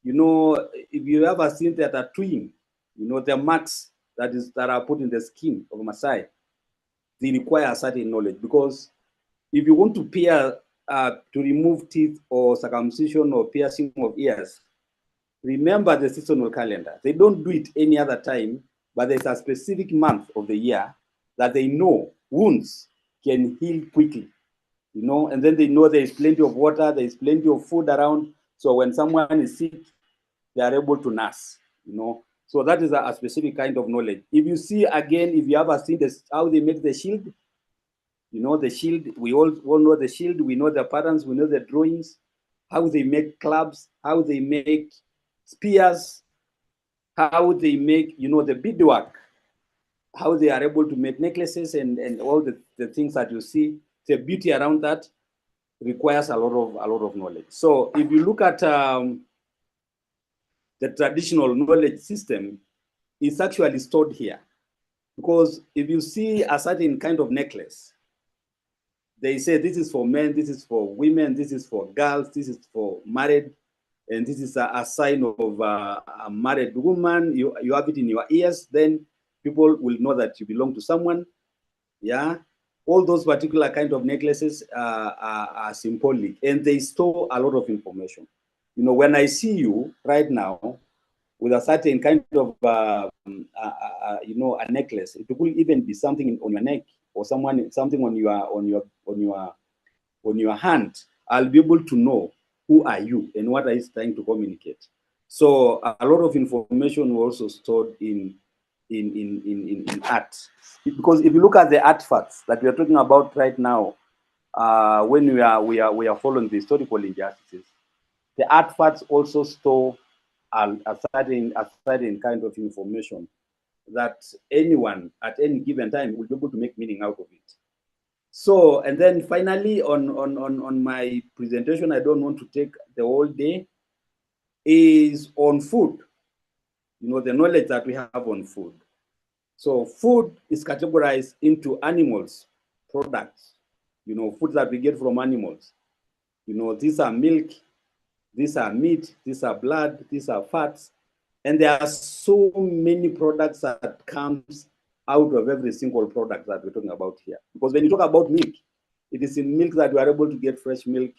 you know, if you ever seen that tattooing, you know, the marks that are put in the skin of Maasai, they require a certain knowledge, because if you want to to remove teeth or circumcision or piercing of ears, remember the seasonal calendar. They don't do it any other time, but there's a specific month of the year that they know wounds can heal quickly, you know, and then they know there is plenty of water, there is plenty of food around. So when someone is sick, they are able to nurse, you know. So that is a specific kind of knowledge. If you see again, if you ever seen this, how they make the shield, you know, the shield, we all know the shield, we know the patterns, we know the drawings, how they make clubs, how they make spears, how they make, you know, the beadwork, how they are able to make necklaces and all the things that you see. The beauty around that requires a lot of knowledge. So if you look at the traditional knowledge system, it's actually stored here. Because if you see a certain kind of necklace, they say this is for men, this is for women, this is for girls, this is for married, and this is a sign of a married woman. You have it in your ears, then people will know that you belong to someone. Yeah, all those particular kind of necklaces are symbolic, and they store a lot of information. You know, when I see you right now with a certain kind of you know, a necklace, it could even be something on your neck, or something on your hand. I'll be able to know who are you and what are you trying to communicate. So a lot of information was also stored in art, because if you look at the artifacts that we are talking about right now, when we are following the historical injustices, the artifacts also store a certain kind of information that anyone at any given time will be able to make meaning out of it. So, and then finally on my presentation, I don't want to take the whole day, is on food. You know, the knowledge that we have on food. So food is categorized into animals, products, you know, food that we get from animals. You know, these are milk, these are meat, these are blood, these are fats. And there are so many products that comes out of every single product that we're talking about here. Because when you talk about milk, it is in milk that we are able to get fresh milk,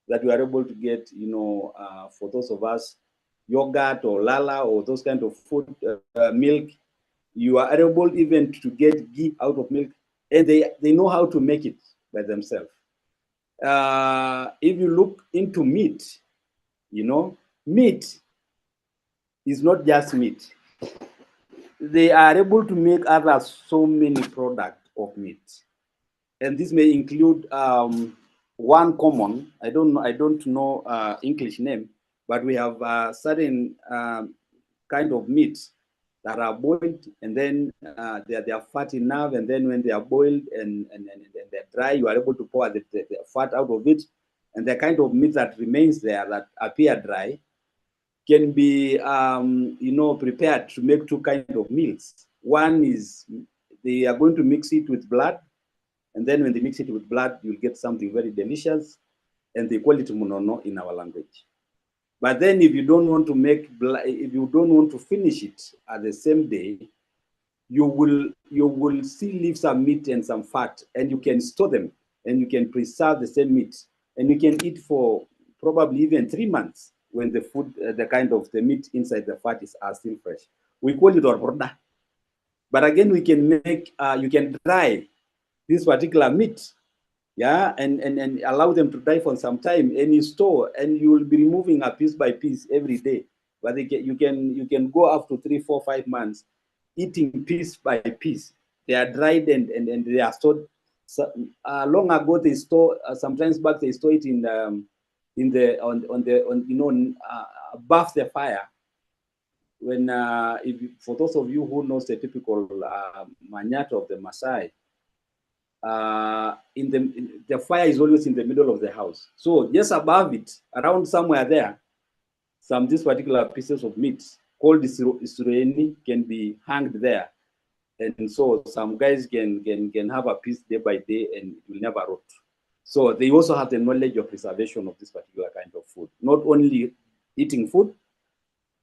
that we are able to get, you know, for those of us, yogurt or lala or those kind of food, milk. You are able even to get ghee out of milk, and they know how to make it by themselves. If you look into meat, you know, meat is not just meat. they are able to make other so many products of meat. And this may include one common, I don't know English name, but we have certain kind of meats that are boiled, and then they are fat enough, and then when they are boiled and they're dry, you are able to pour the fat out of it, and the kind of meat that remains there that appear dry can be prepared to make two kinds of meals. One is they are going to mix it with blood, and then when they mix it with blood, you'll get something very delicious, and they call it munono in our language. But then if you don't want to if you don't want to finish it at the same day, you will still leave some meat and some fat, and you can store them, and you can preserve the same meat, and you can eat for probably even 3 months when the food, the kind of the meat inside the fat are still fresh. We call it orborda. But again, we can make, you can dry this particular meat, yeah, and allow them to dry for some time, and you store, and you will be removing a piece by piece every day. But you can go up to 3, 4, 5 months eating piece by piece. They are dried and they are stored. So, long ago they store. Sometimes back they store it above the fire. When for those of you who knows the typical manyato of the Maasai, the fire is always in the middle of the house. So just above it, around somewhere there, these particular pieces of meat called Israeli can be hanged there. And so some guys can have a piece day by day and it will never rot. So they also have the knowledge of preservation of this particular kind of food. Not only eating food,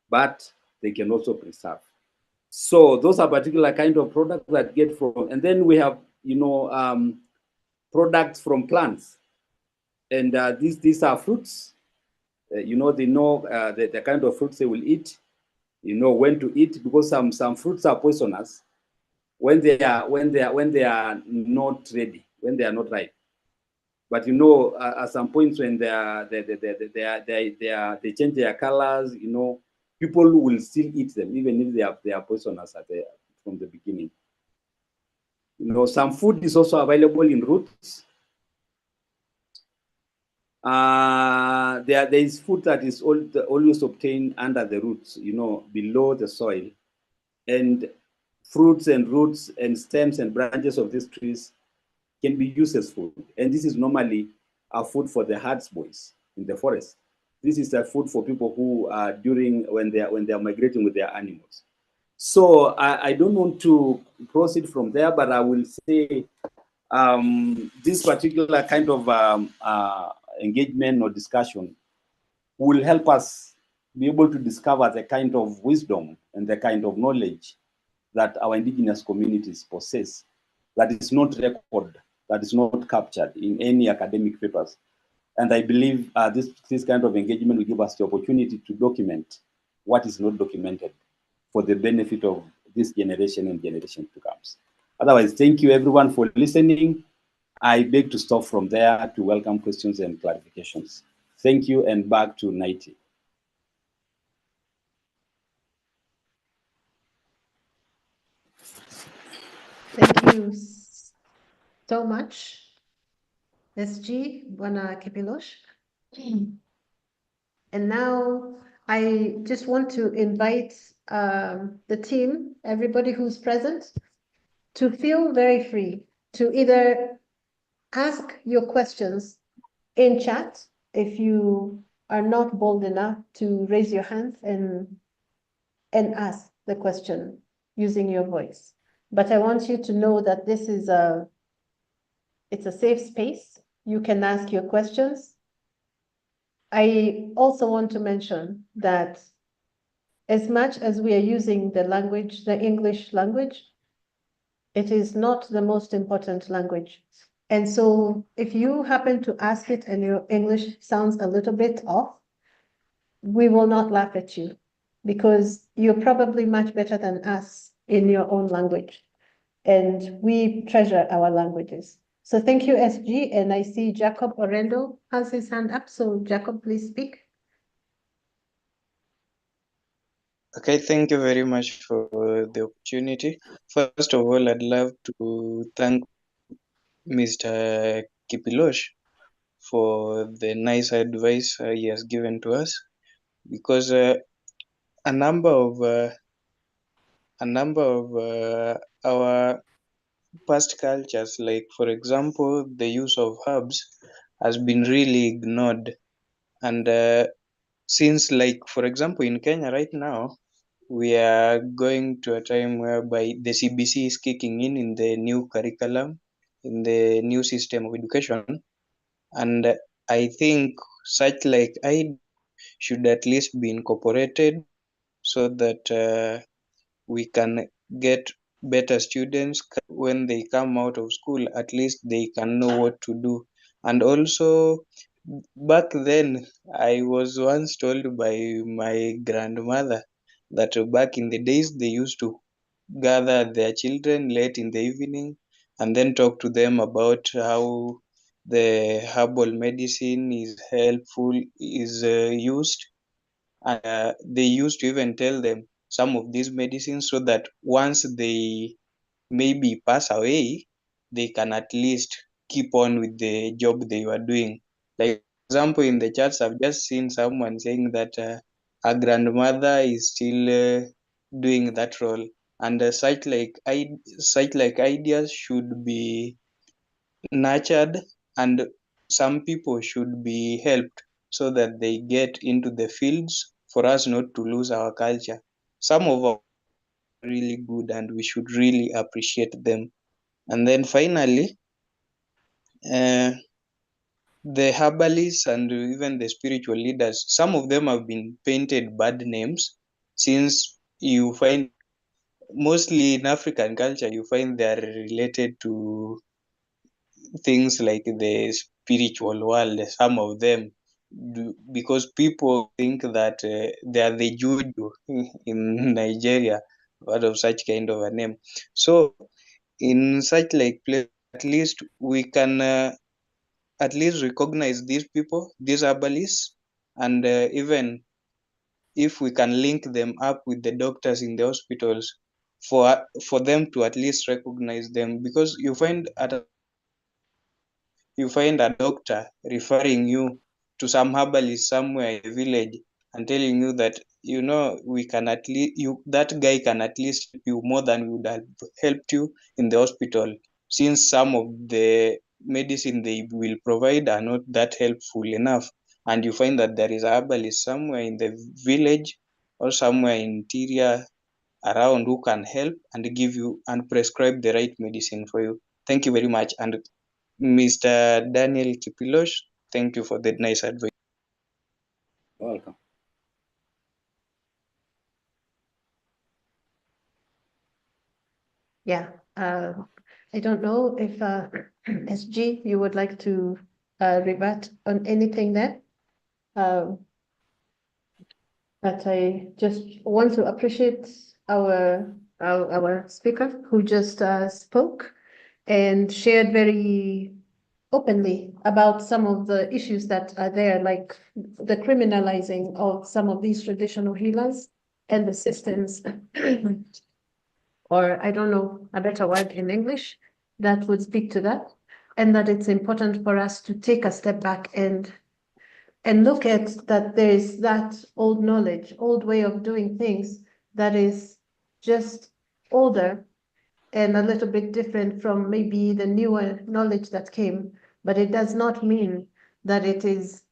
but they can also preserve. So those are particular kind of products that get from, and then we have, products from plants. And these are fruits. They know the kind of fruits they will eat, when to eat, because some fruits are poisonous when they are not ready, when they are not ripe. But at some points when they change their colors, people will still eat them even if they are poisonous from the beginning. Some food is also available in roots. There is food that is always obtained under the roots, below the soil. And fruits and roots and stems and branches of these trees can be used as food. And this is normally a food for the herds boys in the forest. This is a food for people who are when they are migrating with their animals. So I don't want to proceed from there, but I will say this particular kind of engagement or discussion will help us be able to discover the kind of wisdom and the kind of knowledge that our indigenous communities possess, that is not recorded, that is not captured in any academic papers. And I believe this kind of engagement will give us the opportunity to document what is not documented for the benefit of this generation and generations to come. Otherwise, thank you everyone for listening. I beg to stop from there to welcome questions and clarifications. Thank you, and back to Naiti. Thank you so much, SG Bwana Kipilosh. And now I just want to invite the team, everybody who's present, to feel very free to either ask your questions in chat if you are not bold enough to raise your hand and ask the question using your voice. But I want you to know that this is it's a safe space. You can ask your questions. I also want to mention that as much as we are using the language, the English language, it is not the most important language. And so if you happen to ask it and your English sounds a little bit off, we will not laugh at you because you're probably much better than us in your own language. And we treasure our languages. So thank you, SG. And I see Jacob Orendo has his hand up. So Jacob, please speak. Okay, thank you very much for the opportunity. First of all, I'd love to thank Mr. Kipilosh for the nice advice he has given to us, because a number of our past cultures, like for example, the use of herbs, has been really ignored. And since, like for example, in Kenya right now, we are going to a time whereby the CBC is kicking in the new curriculum, in the new system of education. And I think such like I should at least be incorporated, so that we can get better students when they come out of school. At least they can know what to do. And also, back then, I was once told by my grandmother that back in the days they used to gather their children late in the evening and then talk to them about how the herbal medicine is helpful, is used. And they used to even tell them some of these medicines, so that once they maybe pass away, they can at least keep on with the job they were doing. Like, for example, in the chats, I've just seen someone saying that her grandmother is still doing that role. And such like ideas should be nurtured, and some people should be helped so that they get into the fields for us not to lose our culture. Some of our are really good and we should really appreciate them. And then finally, the herbalists and even the spiritual leaders, some of them have been painted bad names, since you find mostly in African culture, you find they are related to things like the spiritual world, some of them, because people think that they are the juju in Nigeria, out of such kind of a name. So in such like place, at least we can at least recognize these people, these herbalists, and even if we can link them up with the doctors in the hospitals, for them to at least recognize them, because you find a doctor referring you to some herbalist somewhere in the village and telling you that, we can at least that guy can at least help you more than we would have helped you in the hospital, since some of the medicine they will provide are not that helpful enough. And you find that there is a herbalist somewhere in the village or somewhere interior around who can help and give you and prescribe the right medicine for you. Thank you very much. And Mr. Daniel Kipilosh, thank you for the nice advice. Welcome. Yeah, I don't know if SG, you would like to rebut on anything there. But I just want to appreciate our speaker who just spoke and shared very openly about some of the issues that are there, like the criminalizing of some of these traditional healers and the systems, or I don't know a better word in English that would speak to that, and that it's important for us to take a step back and look at that there is that old knowledge, old way of doing things that is just older and a little bit different from maybe the newer knowledge that came, but it does not mean that it's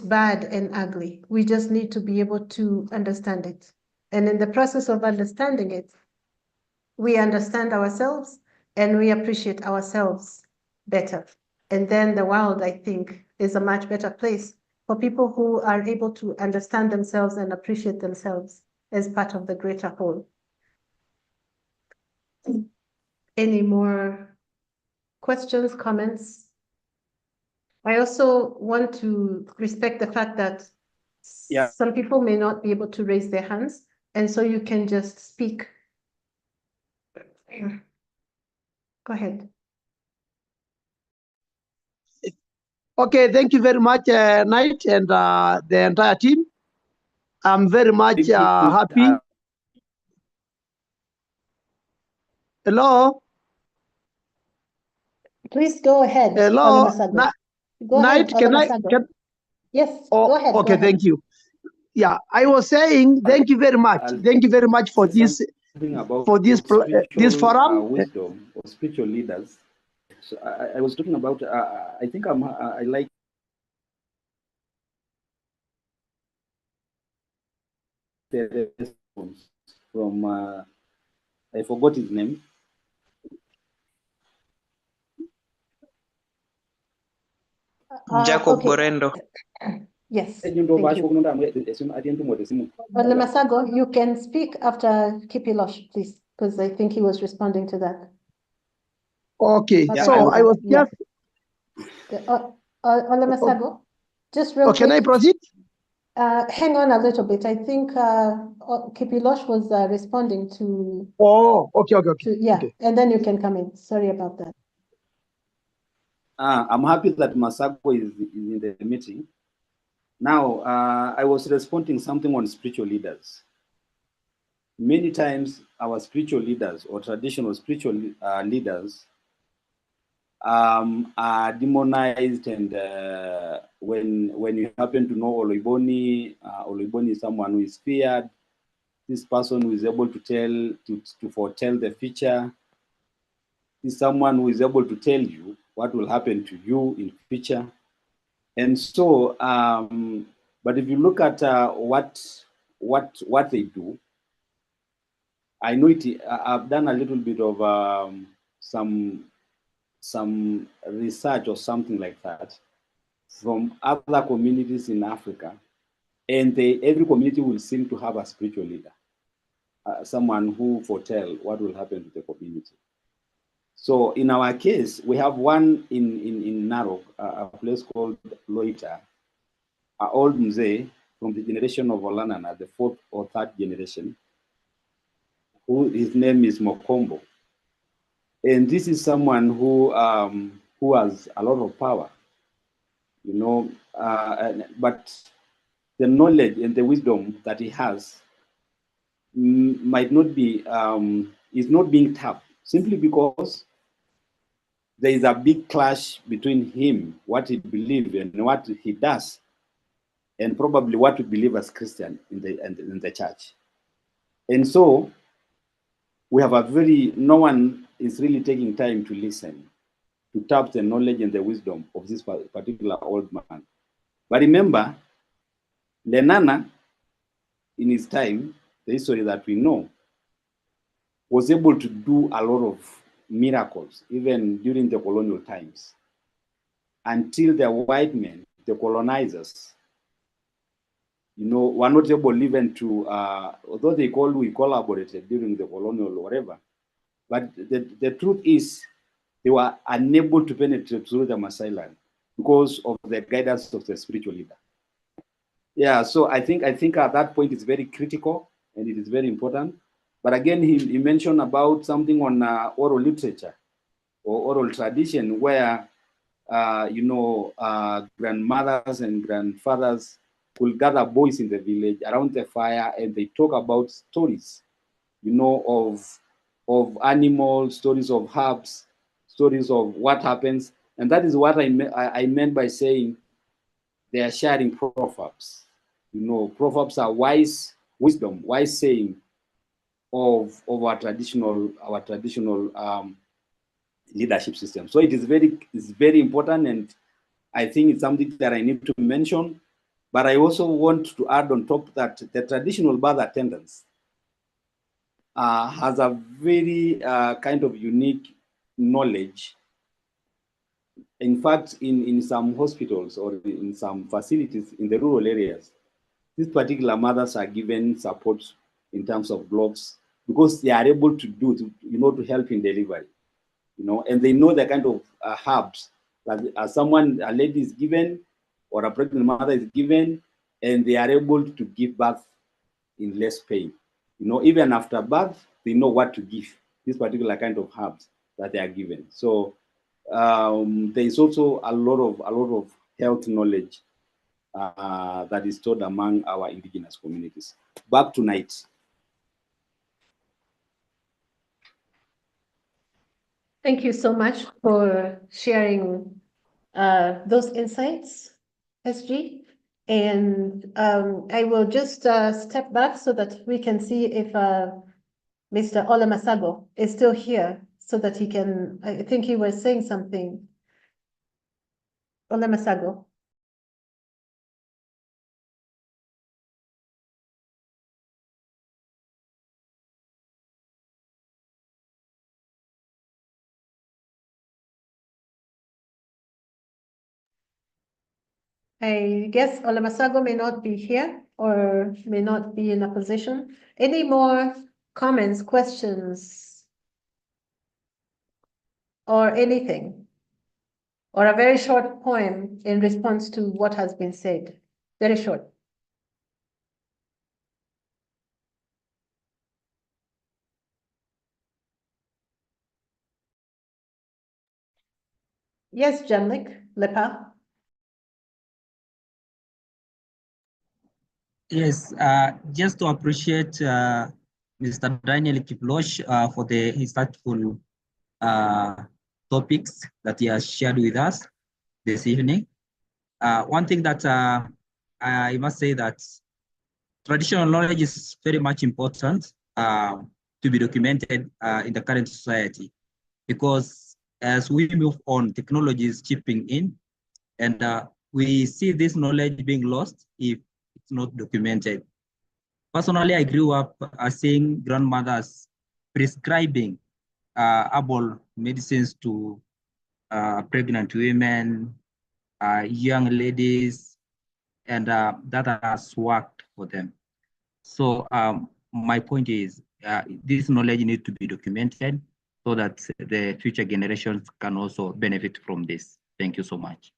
bad and ugly. We just need to be able to understand it. And in the process of understanding it, we understand ourselves and we appreciate ourselves better. And then the world, I think, is a much better place for people who are able to understand themselves and appreciate themselves as part of the greater whole. Any more questions, comments? I also want to respect the fact that some people may not be able to raise their hands, and so you can just speak. Go ahead. Okay, thank you very much, Knight and the entire team. I'm very much happy. Hello? Please go ahead, Hello? Olemasago. Go ahead, Night, can I? Olemasago. Yes, go ahead. Okay, go ahead. thank you. Yeah, I was saying thank you very much. Thank you very much for this this forum. Wisdom or spiritual leaders. So I was talking about. I think I like the response from. I forgot his name. Jacob Okay. Borendo. Yes, thank you. Olemasago, you can speak after Kipilosh, please, because I think he was responding to that. Okay, Okay. so I was Yeah. just. Olemasago, just real quick. Can I proceed? Hang on a little bit. I think Kipilosh was responding to. Oh, okay. Yeah, Okay. and then you can come in. Sorry about that. I'm happy that Masago is in the meeting. Now, I was responding something on spiritual leaders. Many times, our spiritual leaders or traditional spiritual leaders are demonized, and when you happen to know Oloiboni, Oloiboni is someone who is feared. This person who is able to foretell the future. Is someone who is able to tell you what will happen to you in future. And so, but if you look at what they do, I know it. I've done a little bit of some research or something like that from other communities in Africa, and every community will seem to have a spiritual leader, someone who foretell what will happen to the community. So in our case, we have one in Narok, a place called Loita, an old Mzee from the generation of Olanana, the fourth or third generation, who his name is Mokombo. And this is someone who has a lot of power, you know, but the knowledge and the wisdom that he has might not be, is not being tapped simply because there is a big clash between him, what he believes and what he does, and probably what we believe as Christian in the church. And so we have no one is really taking time to listen, to tap the knowledge and the wisdom of this particular old man. But remember, Lenana, in his time, the history that we know, was able to do a lot of miracles, even during the colonial times, until the white men, the colonizers, you know, were not able even to, although we collaborated during the colonial or whatever, but the truth is they were unable to penetrate through the Maasai land because of the guidance of the spiritual leader. Yeah, so I think at that point it's very critical and it is very important. But again, he mentioned about something on oral literature or oral tradition where, you know, grandmothers and grandfathers will gather boys in the village around the fire and they talk about stories, you know, of animals, stories of herbs, stories of what happens. And that is what I meant by saying they are sharing proverbs. You know, proverbs are wise wisdom, wise saying of our traditional leadership system. So it's very important, and I think it's something that I need to mention. But I also want to add on top that the traditional birth attendants has a very kind of unique knowledge. In fact, in some hospitals or in some facilities in the rural areas, these particular mothers are given support in terms of gloves because they are able to to help in delivery, you know, and they know the kind of herbs that a lady is given or a pregnant mother is given, and they are able to give birth in less pain. You know, even after birth, they know what to give, this particular kind of herbs that they are given. So there is also a lot of health knowledge that is stored among our indigenous communities. Back to Knight. Thank you so much for sharing those insights, SG. And I will just step back so that we can see if Mr. Olamasago is still here so that he can, I think he was saying something. Olamasago. I guess Olamasago may not be here or may not be in a position. Any more comments, questions, or anything? Or a very short poem in response to what has been said? Very short. Yes, Jamlik, Lepa. Yes, just to appreciate Mr. Daniel Kiplosh for the insightful topics that he has shared with us this evening. One thing that I must say that traditional knowledge is very much important to be documented in the current society, because as we move on, technology is chipping in, and we see this knowledge being lost if it's not documented. Personally, I grew up seeing grandmothers prescribing herbal medicines to pregnant women, young ladies, and that has worked for them. So my point is, this knowledge needs to be documented so that the future generations can also benefit from this. Thank you so much.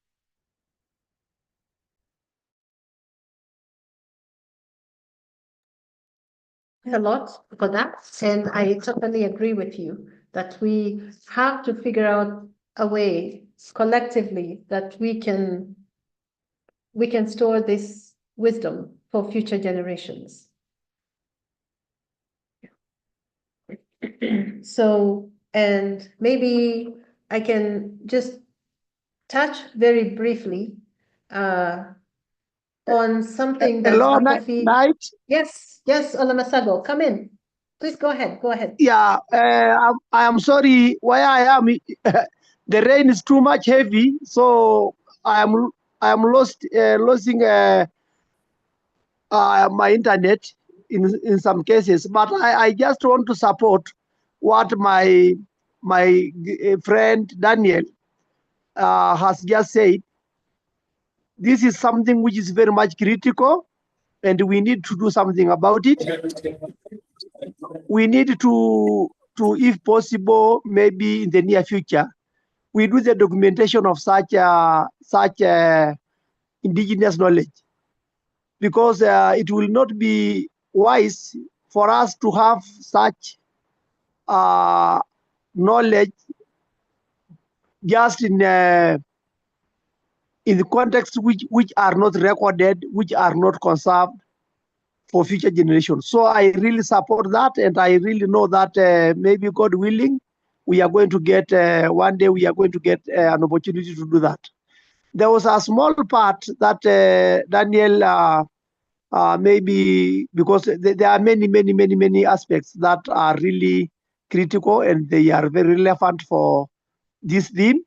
A lot for that, and I totally agree with you that we have to figure out a way collectively that we can store this wisdom for future generations. So, and maybe I can just touch very briefly on something that Hello, Acopphe. Knight. Yes, Olamasago, come in. Please go ahead. Yeah, I am sorry where I am. The rain is too much heavy, so I am losing my internet in some cases. But I just want to support what my friend Daniel has just said. This is something which is very much critical, and we need to do something about it. We need to, if possible, maybe in the near future, we do the documentation of such indigenous knowledge, because it will not be wise for us to have such knowledge just in the context which are not recorded, which are not conserved for future generations. So I really support that, and I really know that maybe God willing, we are going to get one day we are going to get an opportunity to do that. There was a small part that Daniel maybe, because there are many aspects that are really critical and they are very relevant for this theme,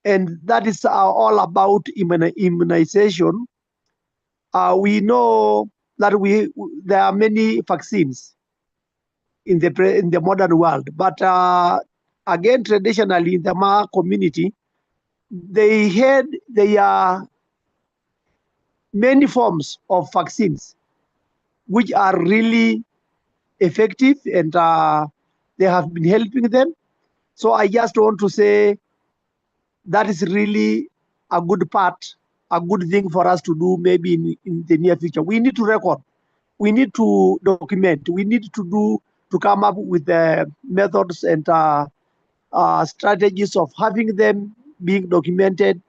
and that is all about immunization. We know that there are many vaccines in the modern world, but again, traditionally in the Ma community, there are many forms of vaccines which are really effective, and they have been helping them. So I just want to say that is really a good part, a good thing for us to do maybe in the near future. We need to record, we need to document, we need to come up with the methods and strategies of having them being documented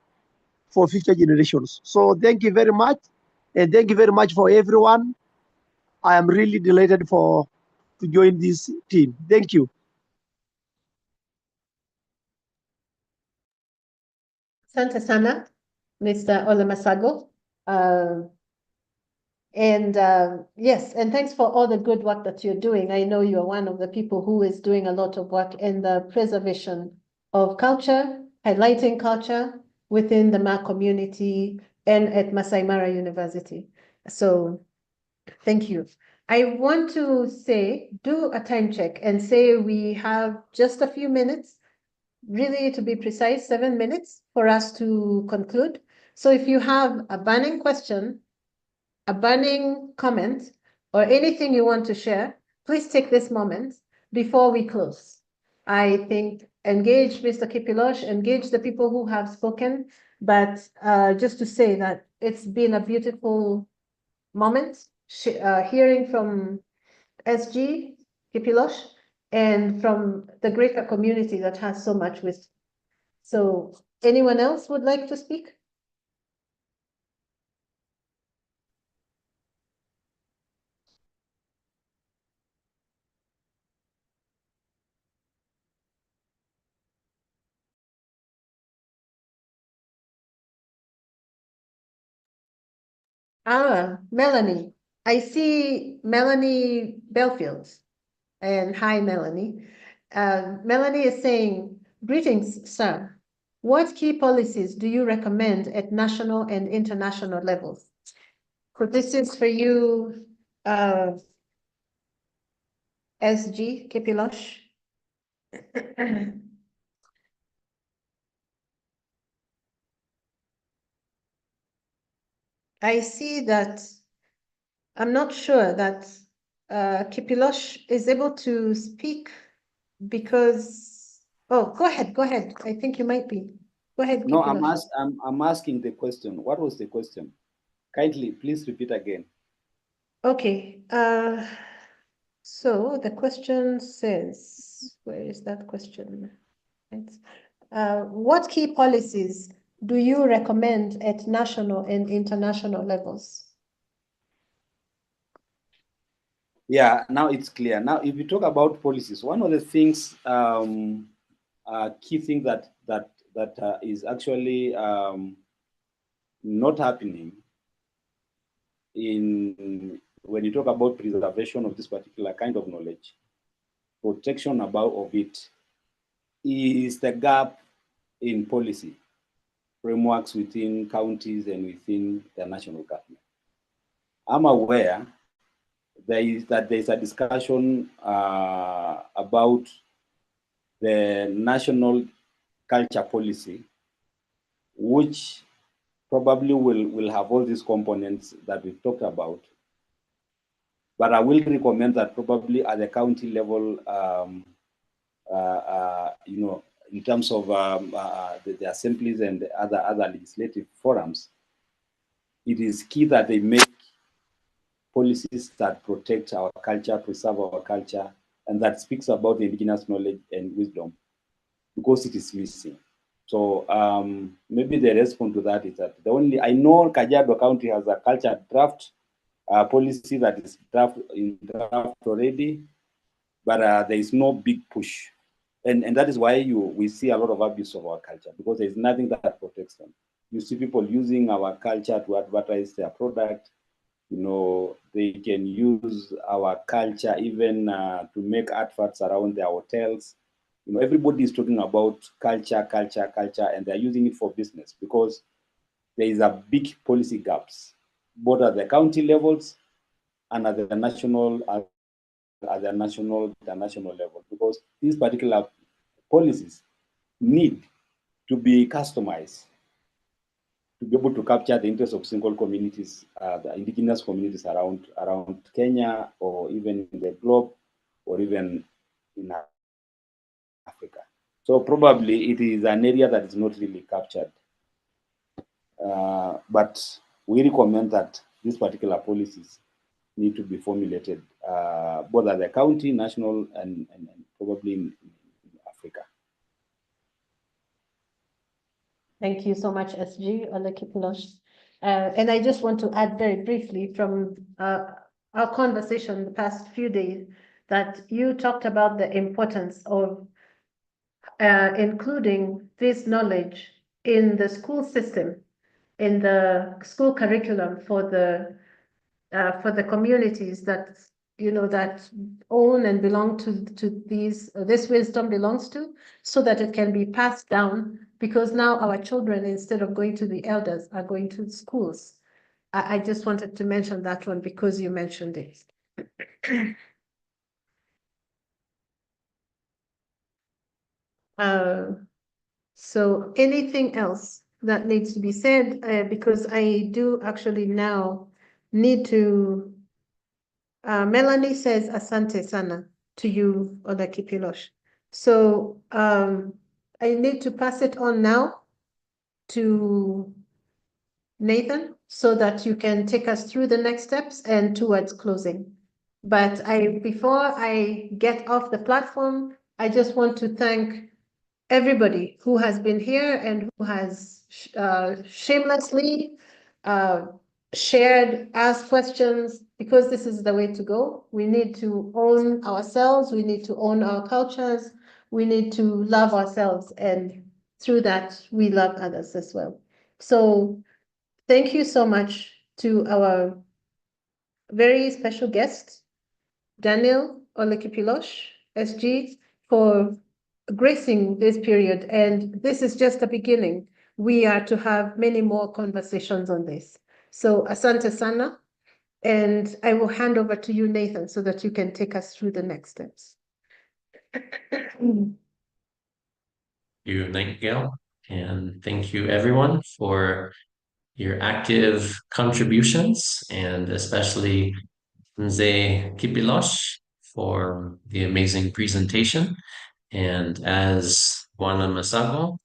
for future generations. So thank you very much. And thank you very much for everyone. I am really delighted to join this team. Thank you. Asante sana, Mr. Olemasago. Yes, and thanks for all the good work that you're doing. I know you're one of the people who is doing a lot of work in the preservation of culture, highlighting culture within the Ma community and at Masai Mara University. So thank you. I want to say, do a time check and say we have just a few minutes, really to be precise, 7 minutes for us to conclude. So if you have a burning question, a burning comment, or anything you want to share, please take this moment before we close. I think engage Mr. Kipilosh, engage the people who have spoken, but just to say that it's been a beautiful moment hearing from SG Kipilosh and from the greater community that has so much wisdom. So anyone else would like to speak? Melanie. I see Melanie Belfield. And hi, Melanie. Melanie is saying, greetings, sir. What key policies do you recommend at national and international levels? So this is for you, SG Kipilosh. I see that I'm not sure that Kipilosh is able to speak because, oh, go ahead. I think you might be. Go ahead, No, Kipilosh. I'm asking the question. What was the question? Kindly, please repeat again. Okay. So the question says, where is that question? What key policies do you recommend at national and international levels? Yeah, now it's clear. Now, if we talk about policies, one of the things, key thing that is actually not happening in when you talk about preservation of this particular kind of knowledge, protection of it, is the gap in policy frameworks within counties and within the national government. I'm aware there's a discussion about the national culture policy, which probably will have all these components that we've talked about. But I will recommend that probably at the county level, in terms of the assemblies and the other legislative forums, it is key that they make policies that protect our culture, preserve our culture, and that speaks about the indigenous knowledge and wisdom, because it is missing. So maybe the response to that is that I know Kajiado County has a culture draft policy that is draft already, but there is no big push. And that is why we see a lot of abuse of our culture, because there is nothing that protects them. You see people using our culture to advertise their product. You know, they can use our culture even to make adverts around their hotels. You know, everybody is talking about culture, and they're using it for business, because there is a big policy gaps, both at the county levels and at the international level, because these particular policies need to be customized to be able to capture the interests of single communities, the indigenous communities around Kenya, or even in the globe, or even in Africa. So probably it is an area that is not really captured. But we recommend that these particular policies need to be formulated both at the county, national, and probably in Africa. Thank you so much, SG Olekipilosh. And I just want to add very briefly from our conversation the past few days that you talked about the importance of including this knowledge in the school system, in the school curriculum for the communities that that own and belong to this wisdom belongs to, so that it can be passed down, because now our children, instead of going to the elders, are going to schools. I just wanted to mention that one because you mentioned it. So anything else that needs to be said, because I do actually now need to. Melanie says asante sana to you, Olekipilosh. So I need to pass it on now to Nathan so that you can take us through the next steps and towards closing. But before I get off the platform, I just want to thank everybody who has been here and who has shamelessly shared, asked questions, because this is the way to go. We need to own ourselves. We need to own our cultures. We need to love ourselves. And through that, we love others as well. So thank you so much to our very special guest, Daniel Olekipilosh, SG, for gracing this period. And this is just the beginning. We are to have many more conversations on this. So asante sana. And I will hand over to you, Nathan, so that you can take us through the next steps. You, Nightingale, and thank you everyone for your active contributions, and especially Mzee Kipilosh for the amazing presentation. And as Juana Masago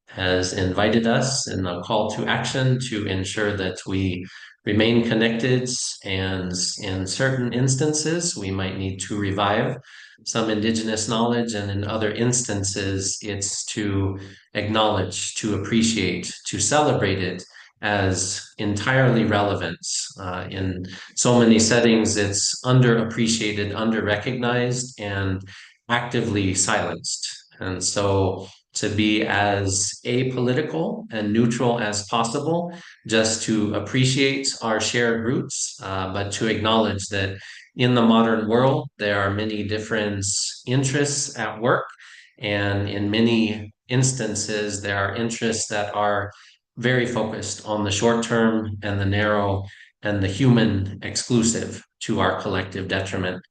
has invited us in a call to action to ensure that we remain connected, and in certain instances, we might need to revive some Indigenous knowledge, and in other instances, it's to acknowledge, to appreciate, to celebrate it as entirely relevant. In so many settings, it's underappreciated, underrecognized, and actively silenced. And so to be as apolitical and neutral as possible, just to appreciate our shared roots, but to acknowledge that in the modern world, there are many different interests at work. And in many instances, there are interests that are very focused on the short term and the narrow and the human exclusive, to our collective detriment.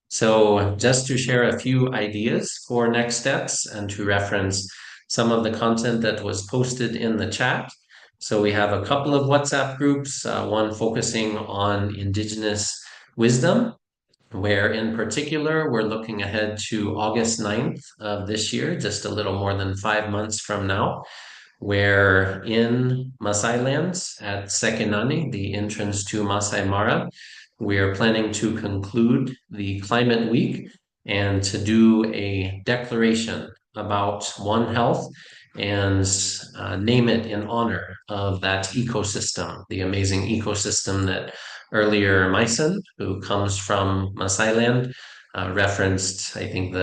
So just to share a few ideas for next steps and to reference some of the content that was posted in the chat. So we have a couple of WhatsApp groups, one focusing on Indigenous wisdom, where in particular, we're looking ahead to August 9th of this year, just a little more than 5 months from now, where in Masai lands at Sekinani, the entrance to Masai Mara, we are planning to conclude the climate week and to do a declaration about One Health and name it in honor of that ecosystem, the amazing ecosystem that earlier Myson, who comes from Masai land, referenced, I think,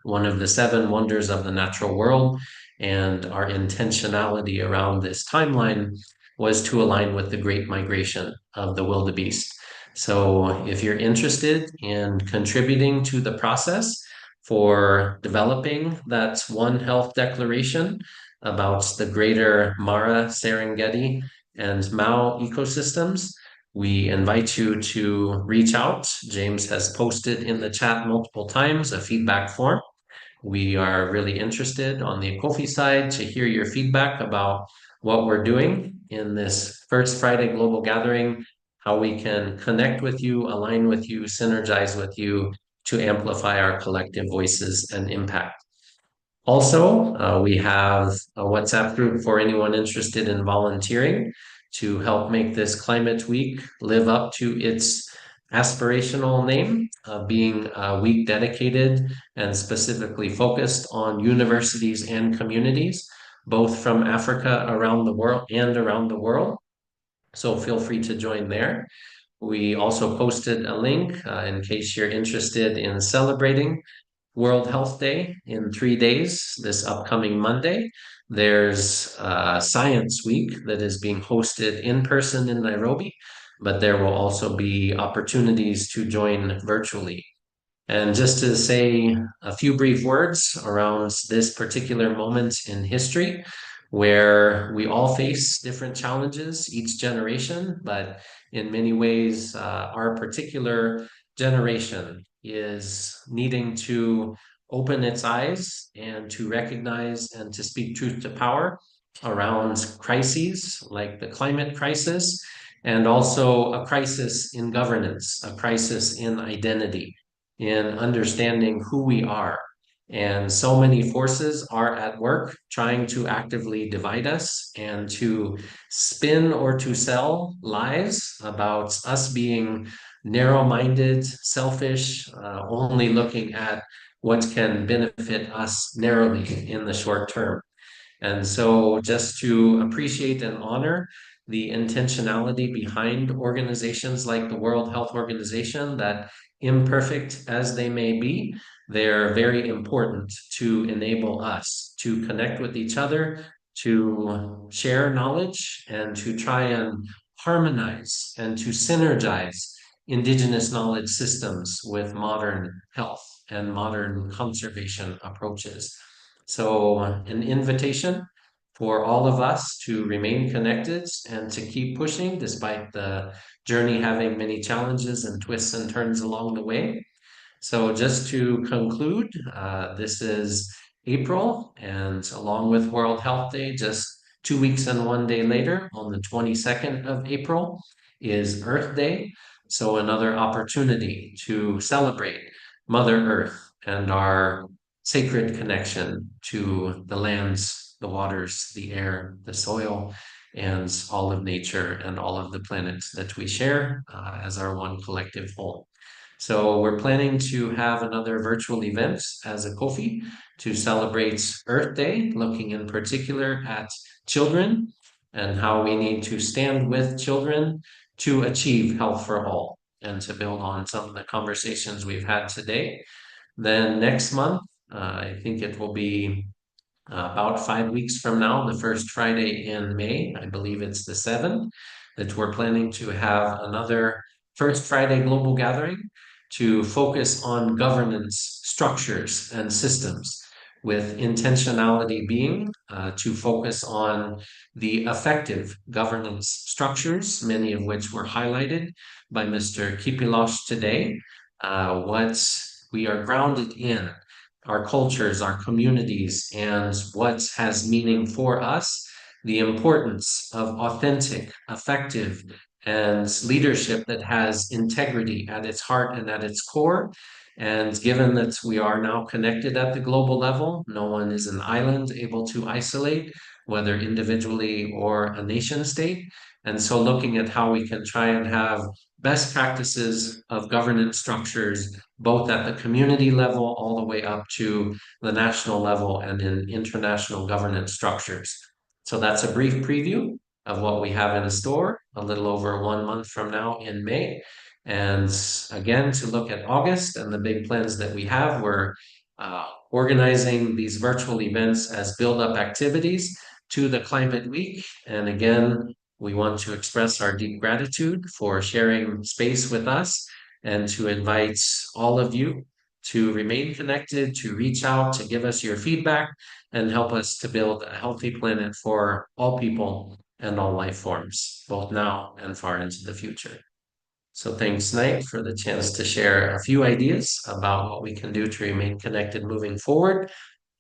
one of the 7 wonders of the natural world. And our intentionality around this timeline was to align with the Great Migration of the wildebeest. So if you're interested in contributing to the process for developing that One Health Declaration about the greater Mara, Serengeti, and Mau ecosystems, we invite you to reach out. James has posted in the chat multiple times a feedback form. We are really interested on the Acopphe side to hear your feedback about what we're doing in this first Friday Global Gathering, how we can connect with you, align with you, synergize with you to amplify our collective voices and impact. Also, we have a WhatsApp group for anyone interested in volunteering to help make this Climate Week live up to its aspirational name, being a week dedicated and specifically focused on universities and communities both from Africa around the world. So feel free to join there. We also posted a link in case you're interested in celebrating World Health Day in 3 days, this upcoming Monday. There's Science Week that is being hosted in person in Nairobi, but there will also be opportunities to join virtually. And just to say a few brief words around this particular moment in history, where we all face different challenges each generation, but in many ways, our particular generation is needing to open its eyes and to recognize and to speak truth to power around crises like the climate crisis, and also a crisis in governance, a crisis in identity, in understanding who we are. And so many forces are at work trying to actively divide us and to spin or to sell lies about us being narrow-minded, selfish, only looking at what can benefit us narrowly in the short term. And so just to appreciate and honor the intentionality behind organizations like the World Health Organization, that imperfect as they may be, they're very important to enable us to connect with each other, to share knowledge, and to try and harmonize and to synergize Indigenous knowledge systems with modern health and modern conservation approaches. So an invitation for all of us to remain connected and to keep pushing despite the journey having many challenges and twists and turns along the way. So just to conclude, this is April, and along with World Health Day, just 2 weeks and 1 day later, on the 22nd of April, is Earth Day. So another opportunity to celebrate Mother Earth and our sacred connection to the lands, the waters, the air, the soil, and all of nature and all of the planets that we share as our one collective whole. So we're planning to have another virtual event as Acopphe to celebrate Earth Day, looking in particular at children and how we need to stand with children to achieve health for all, and to build on some of the conversations we've had today. Then next month, I think it will be about 5 weeks from now, the first Friday in May, I believe it's the 7th, that we're planning to have another First Friday Global Gathering to focus on governance structures and systems, with intentionality being to focus on the effective governance structures, many of which were highlighted by Mr. Kipilosh today, what we are grounded in, our cultures, our communities, and what has meaning for us, the importance of authentic, effective, and leadership that has integrity at its heart and at its core. And given that we are now connected at the global level, no one is an island able to isolate, whether individually or a nation state. And so looking at how we can try and have best practices of governance structures, both at the community level all the way up to the national level and in international governance structures. So that's a brief preview of what we have in store a little over 1 month from now in May. And again, to look at August and the big plans that we have, we're organizing these virtual events as build-up activities to the Climate Week. And again, we want to express our deep gratitude for sharing space with us, and to invite all of you to remain connected, to reach out, to give us your feedback, and help us to build a healthy planet for all people and all life forms, both now and far into the future. So thanks, Knight, for the chance to share a few ideas about what we can do to remain connected moving forward.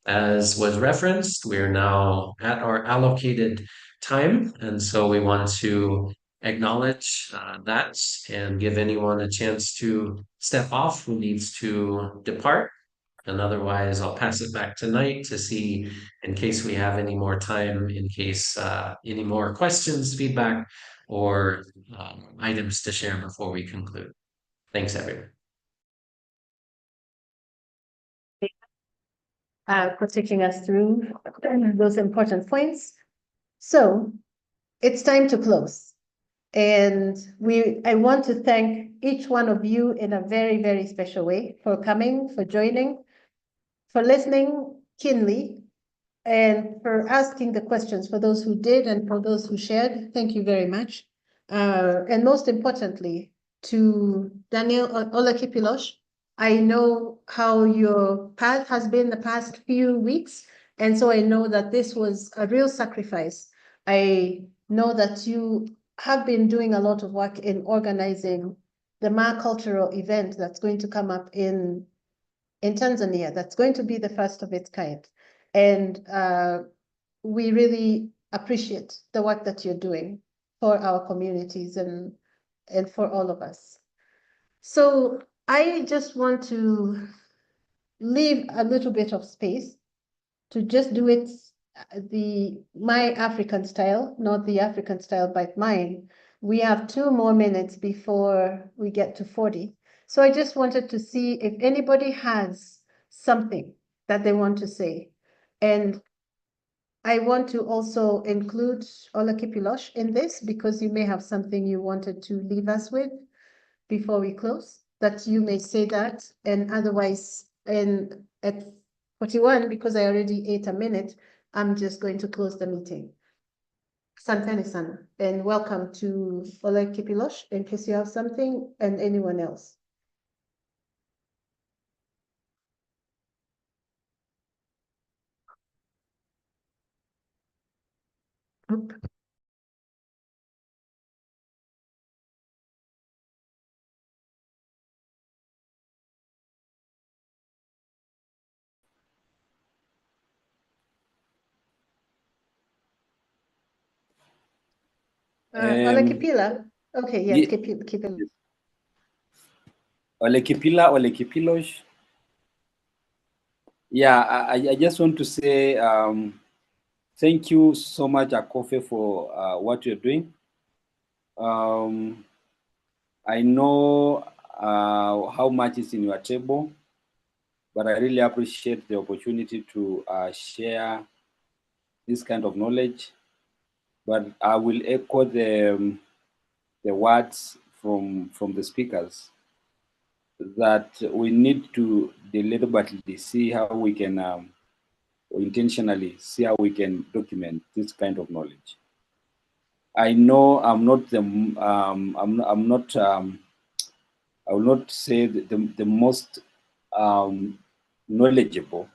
As was referenced, we're now at our allocated time, and so we want to acknowledge that and give anyone a chance to step off who needs to depart. And otherwise, I'll pass it back to Knight to see, in case we have any more time, in case any more questions, feedback, or items to share before we conclude. Thanks, everyone. for taking us through those important points. So it's time to close. And I want to thank each one of you in a very, very special way for coming, for joining, for listening keenly, and for asking the questions. For those who did and for those who shared, thank you very much. And most importantly, to Daniel Olakipilosh, I know how your path has been the past few weeks, and so I know that this was a real sacrifice. I know that you have been doing a lot of work in organizing the Ma cultural event that's going to come up in Tanzania. That's going to be the first of its kind. And we really appreciate the work that you're doing for our communities and for all of us. So I just want to leave a little bit of space to just do it my African style, not the African style, but mine. We have 2 more minutes before we get to 40. So I just wanted to see if anybody has something that they want to say. And I want to also include Olakipilosh in this because you may have something you wanted to leave us with before we close, that you may say that, and otherwise, and at 41, because I already ate a minute, I'm just going to close the meeting. Asanteni sana, and welcome to Olakipilosh in case you have something, and anyone else. Oop. Olekipila. Okay, yes, keep it. Olekipilosh. Yeah, I just want to say thank you so much, Acopphe, for what you're doing. I know how much is in your table, but I really appreciate the opportunity to share this kind of knowledge. But I will echo the words from the speakers that we need to deliberately see how we can, or intentionally see how we can document this kind of knowledge. I know I'm not the I will not say the most knowledgeable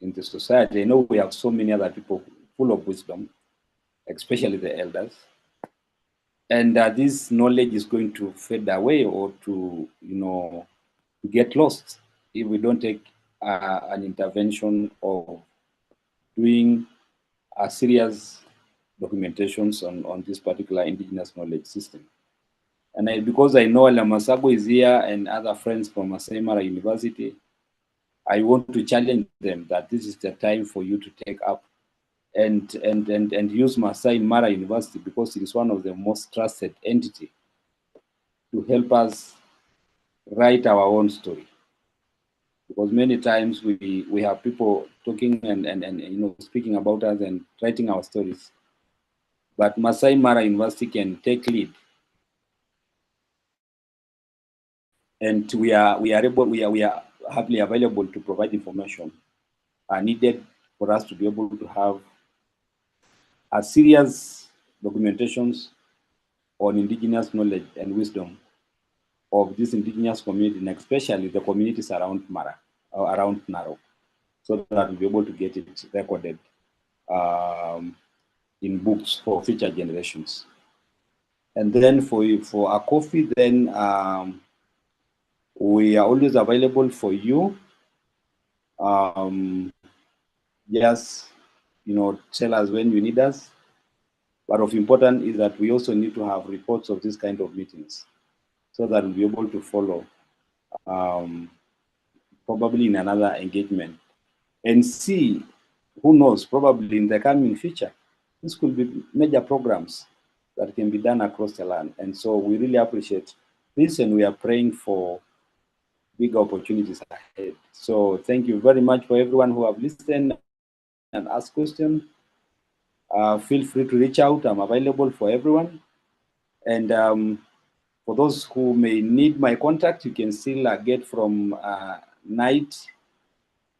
in the society. I know we have so many other people full of wisdom, especially the elders. And this knowledge is going to fade away or to, to get lost if we don't take an intervention of doing a serious documentations on this particular indigenous knowledge system. And because I know Alamasago is here and other friends from Masai Mara University, I want to challenge them that this is the time for you to take up and use Masai Mara University because it is one of the most trusted entity to help us write our own story. Because many times we have people talking and speaking about us and writing our stories. But Masai Mara University can take lead. And we are happily available to provide information needed for us to be able to have a serious documentations on indigenous knowledge and wisdom of this indigenous community, and especially the communities around Mara, or around Narok, so that we'll be able to get it recorded in books for future generations. And then for Acopphe, then we are always available for you. Just tell us when you need us. But of important is that we also need to have reports of this kind of meetings, so that we'll be able to follow probably in another engagement and see, who knows, probably in the coming future, this could be major programs that can be done across the land. And so we really appreciate this, and we are praying for big opportunities ahead. So thank you very much for everyone who have listened and asked questions. Feel free to reach out. I'm available for everyone. And for those who may need my contact, you can still get from Night,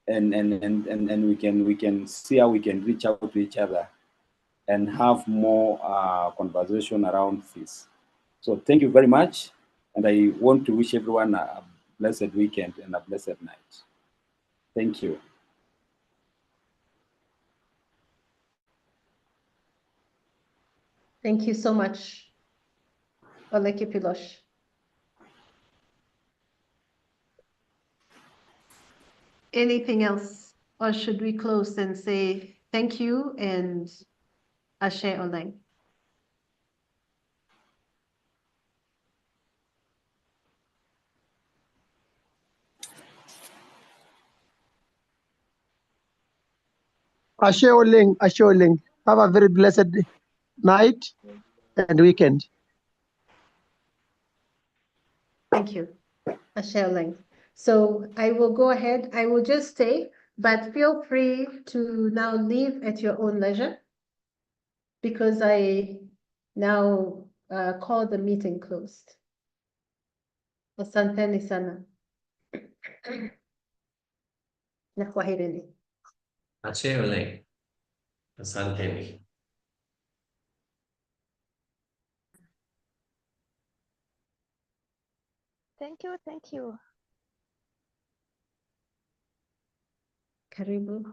and we can see how we can reach out to each other and have more conversation around this. So thank you very much, and I want to wish everyone a blessed weekend and a blessed night. Thank you. Thank you so much, Oleke Pilosh. Anything else, or should we close and say thank you and Ashe Oleng? Ashe Oleng, Ashe Oleng. Have a very blessed night and weekend. Thank you, Ashe Oleng. So I will go ahead. I will just stay, but feel free to now leave at your own leisure, because I now call the meeting closed. Asanteni sana. Na kwaherini. Ashe Oleng. Asanteni. Thank you, thank you. Karibu.